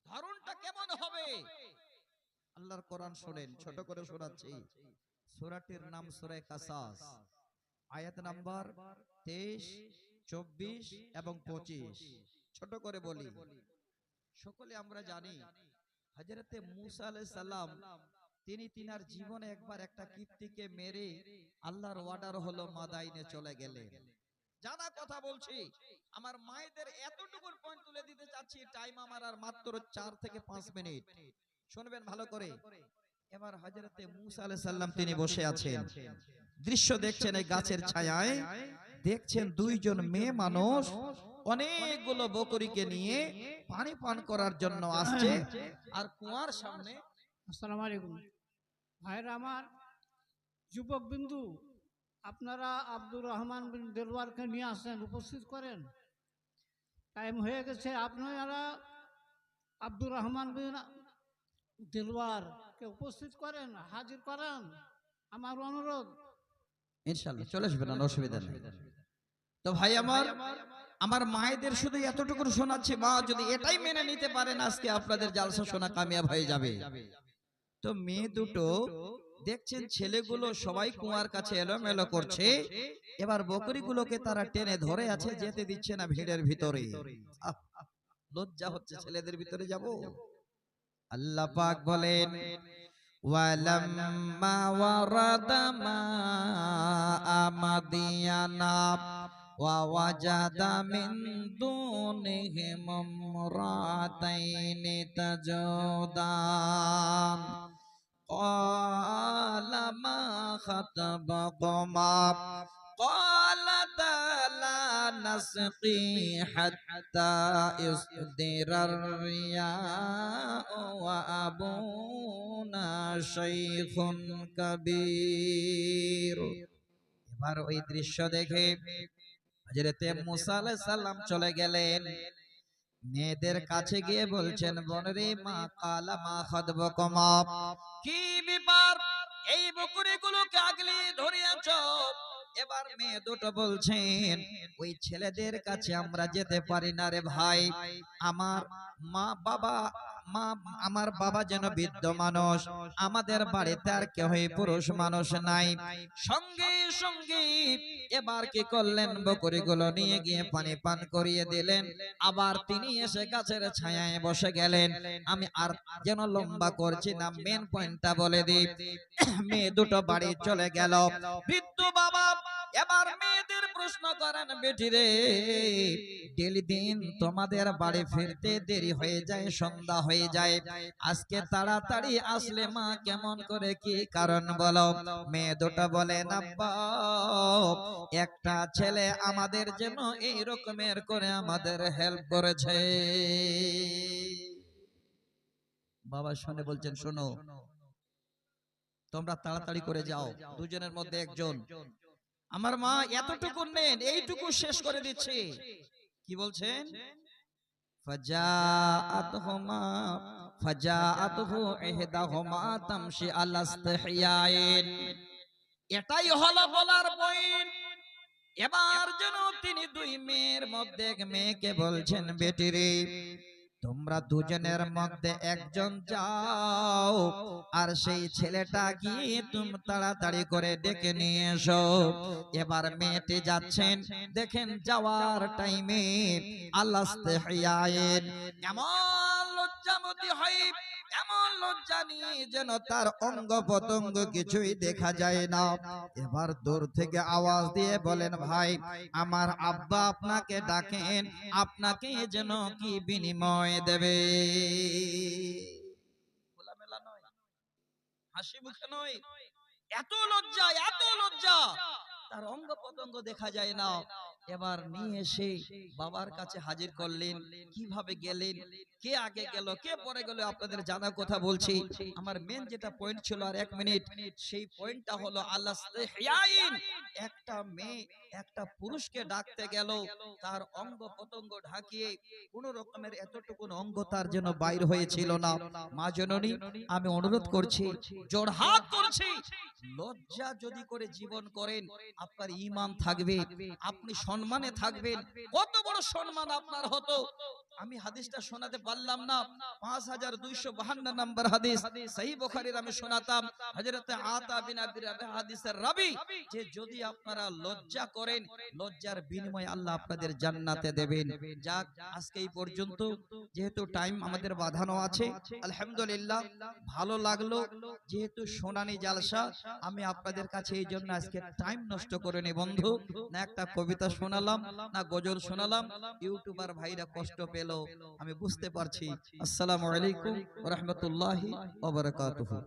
Speaker 1: ধরনটা কেমন হবে। আল্লাহর কোরআন শুনেন, ছোট করে শোনাচ্ছি। সূরাটির নাম সূরা কাসাস, আয়াত নাম্বার 23, 24 এবং 25। ছোট করে বলি, সকলে আমরা জানি হযরতে মূসা আলাইহিস সালাম তিনি তিনার জীবনে একবার একটা কীর্তিকে মেরে আল্লাহর অর্ডার হলো মাদাইনে চলে গেলেন। জানা কথা বলছি, আমার মায়েদের এতটুকুর পয়েন্ট তুলে দিতে চাচ্ছি, টাইম আমার আর মাত্র 4 থেকে 5 মিনিট, শুনবেন ভালো করে। এবার হযরতে মূসা আলাইহিস সালাম তিনি বসে আছেন, দৃশ্য দেখছেন এই গাছের ছায়ায়, দেখছেন দুইজন মেয়ে মানুষ অনেকগুলো বকরিকে নিয়ে পানি পান করার জন্য আসছে, আর কুয়ার সামনে।
Speaker 2: আসসালামু আলাইকুম ভাইরা আমার, যুবক বিন্দু, আপনারা আব্দুর রহমান বিন দেলওয়ারকে নিয়ে আসেন, উপস্থিত করেন। টাইম হয়ে গেছে, আপনারা আব্দুর রহমান বিন দেলওয়ারকে উপস্থিত করেন, হাজির করেন, আমার অনুরোধ।
Speaker 1: ইনশাআল্লাহ চলে আসবেন, অসুবিধা নেই। তো ভাই আমার, আমার মায়েদের শুধু এতটুকু শোনাচ্ছি, মা যদি এটাই মেনে নিতে পারেন আজকে আপনাদের জালসা শোনা কামিয়াব হয়ে যাবে। তো মেয়ে দুটো দেখছেন ছেলেগুলো সবাই কুয়ার কাছে এলোমেলো করছে, এবার বকরিগুলোকে তারা টেনে ধরে আছে, যেতে দিচ্ছে না ভিড়ের ভিতরে। লজ্জা হচ্ছে ছেলেদের ভিতরে যাব। আল্লাহ পাক বলেন, ওয়ালাম্মা ওয়ারাদা মাআ মাদিয়ানা ওয়া ওয়াজাদা মিন দুনিহিম ইমরাতাইনি তাজুদান ক্বালা মা খাতাবাকুমা ক্বালাতা লা নাসকি হাত্তা ইসদিরার রিয়াউ ওয়া আবুনা শাইখুন কাবীর। এবার ওই দৃশ্য দেখে হযরতে মূসা আলাইহিস সালাম চলে গেলেন, মেয়েদের কাছে গিয়ে বলছেন, বনরে মা কালা মা খাতবাকুমা, কি ব্যাপার, এই বকরিগুলোকে আগলে ধরিয়াছো? এবার মেয়ে দুটো বলছেন, ওই ছেলেদের কাছে আমরা যেতে পারি না রে ভাই, আমার আমার বাবা যেন বৃদ্ধ মানুষ, আমাদের বাড়িতে আর কেউই পুরুষ মানুষ নাই। সঙ্গে সঙ্গে এবার কি করলেন, বকরিগুলো নিয়ে গিয়ে পানি পান করিয়ে দিলেন, আবার তিনি এসে গাছের ছায়ায় বসে গেলেন। আমি আর যেন লম্বা করছি না, মেন পয়েন্টটা বলে দিই। মেয়ে দুটো বাড়ি চলে গেল, বৃদ্ধ বাবা এবার মেয়েদের প্রশ্ন করেন, বেটি রে, ডেলি দিন তোমাদের বাড়ি ফিরতে দেরি হয়ে যায়, সন্ধ্যা হয়ে যায়, আজকে তাড়াতাড়ি আসলে মা কেমন করে, কি কারণ বলো? মেয়ে দুটো বলেন, আব্বা, একটা ছেলে আমাদের জন্য এই রকমের করে আমাদের হেল্প করেছে। বাবা শুনে বলছেন, শোনো, তোমরা তাড়াতাড়ি করে যাও, দুজনের মধ্যে একজন, আমার মা এতটুকু নেন, এইটুকু শেষ করে দিচ্ছে। কি বলছেন? ফাজাআতহু ইহদাহুমা তামশি আলা ইসতিহয়াইন। এটাই হলো বলার পয়েন্ট। এবার যেন তিনি দুই মেয়ের মধ্যে এক মেয়েকে বলছেন, বেটি রে, তোমরা দুজনের মধ্যে একজন যাও, আর সেই ছেলেটা গিয়ে তুমি তাড়াতাড়ি করে ডেকে নিয়ে এসো। এবার মেয়েটি যাচ্ছেন, দেখেন যাওয়ার টাইমে আল্লাহ ইসতিহয়াইন এমন লজ্জামতি হয়, এমন লজ্জা নিয়ে যেন তার অঙ্গ প্রত্যঙ্গ কিছুই দেখা যায় না। এবার দূর থেকে আওয়াজ দিয়ে বলেন, ভাই, আমার আব্বা আপনাকে ডাকেন, আপনাকে যেন কি বিনিময় দেবে। খোলামেলা নয়, হাসি মুখে নয়, এত লজ্জা, এত লজ্জা, তার অঙ্গ প্রত্যঙ্গ দেখা যায় না। এবার নিয়ে এসে বাবার কাছে হাজির করলেন। কিভাবে গেলেন, কে আগে গেল, কে পরে গেল, আপনাদের জানা কথা বলছি। আমার মেন যেটা পয়েন্ট ছিল, আর 1 মিনিট, সেই পয়েন্টটা হলো আল্লাহ ইসতিহয়াইন। একটা মেয়ে একটা পুরুষকে ডাকতে গেল, তার অঙ্গ প্রত্যঙ্গ ঢাকিয়ে কোন রকমের এতটুকু অঙ্গ তার যেন বাইর হয়েছিল না। মা জননী, আমি অনুরোধ করছি, জোড়হাত করছি, লজ্জা যদি করে জীবন করেন, আপনার ঈমান থাকবে, আপনি সম্মানে থাকবেন। কত বড় সম্মান আপনার হতো, আমি হাদিসটা শোনাতে পারলাম না, 5252 নম্বর হাদিস সহিহ বুখারীর আমি শোনাতাম। হযরতে আতা বিন আবি রাবিহ হাদিসের রাবী যে যদি আপনারা লজ্জা করেন, লজ্জার বিনিময়ে আল্লাহ আপনাদের জান্নাতে দেবেন। যাক, আজকে এই পর্যন্ত, যেহেতু টাইম আমাদের বাঁধানো আছে। আলহামদুলিল্লাহ, ভালো লাগলো। যেহেতু শুনানি জালসা, আমি আপনাদের কাছে এই জন্য আজকে টাইম নষ্ট করে নি বন্ধু। না একটা কবিতা শোনালাম, না গজল শোনালাম, ইউটিউবার ভাইরা কষ্ট পেল, আমি বুঝতে পারছি। আসসালামু আলাইকুম ওয়া রাহমাতুল্লাহি ওয়া বারাকাতুহু।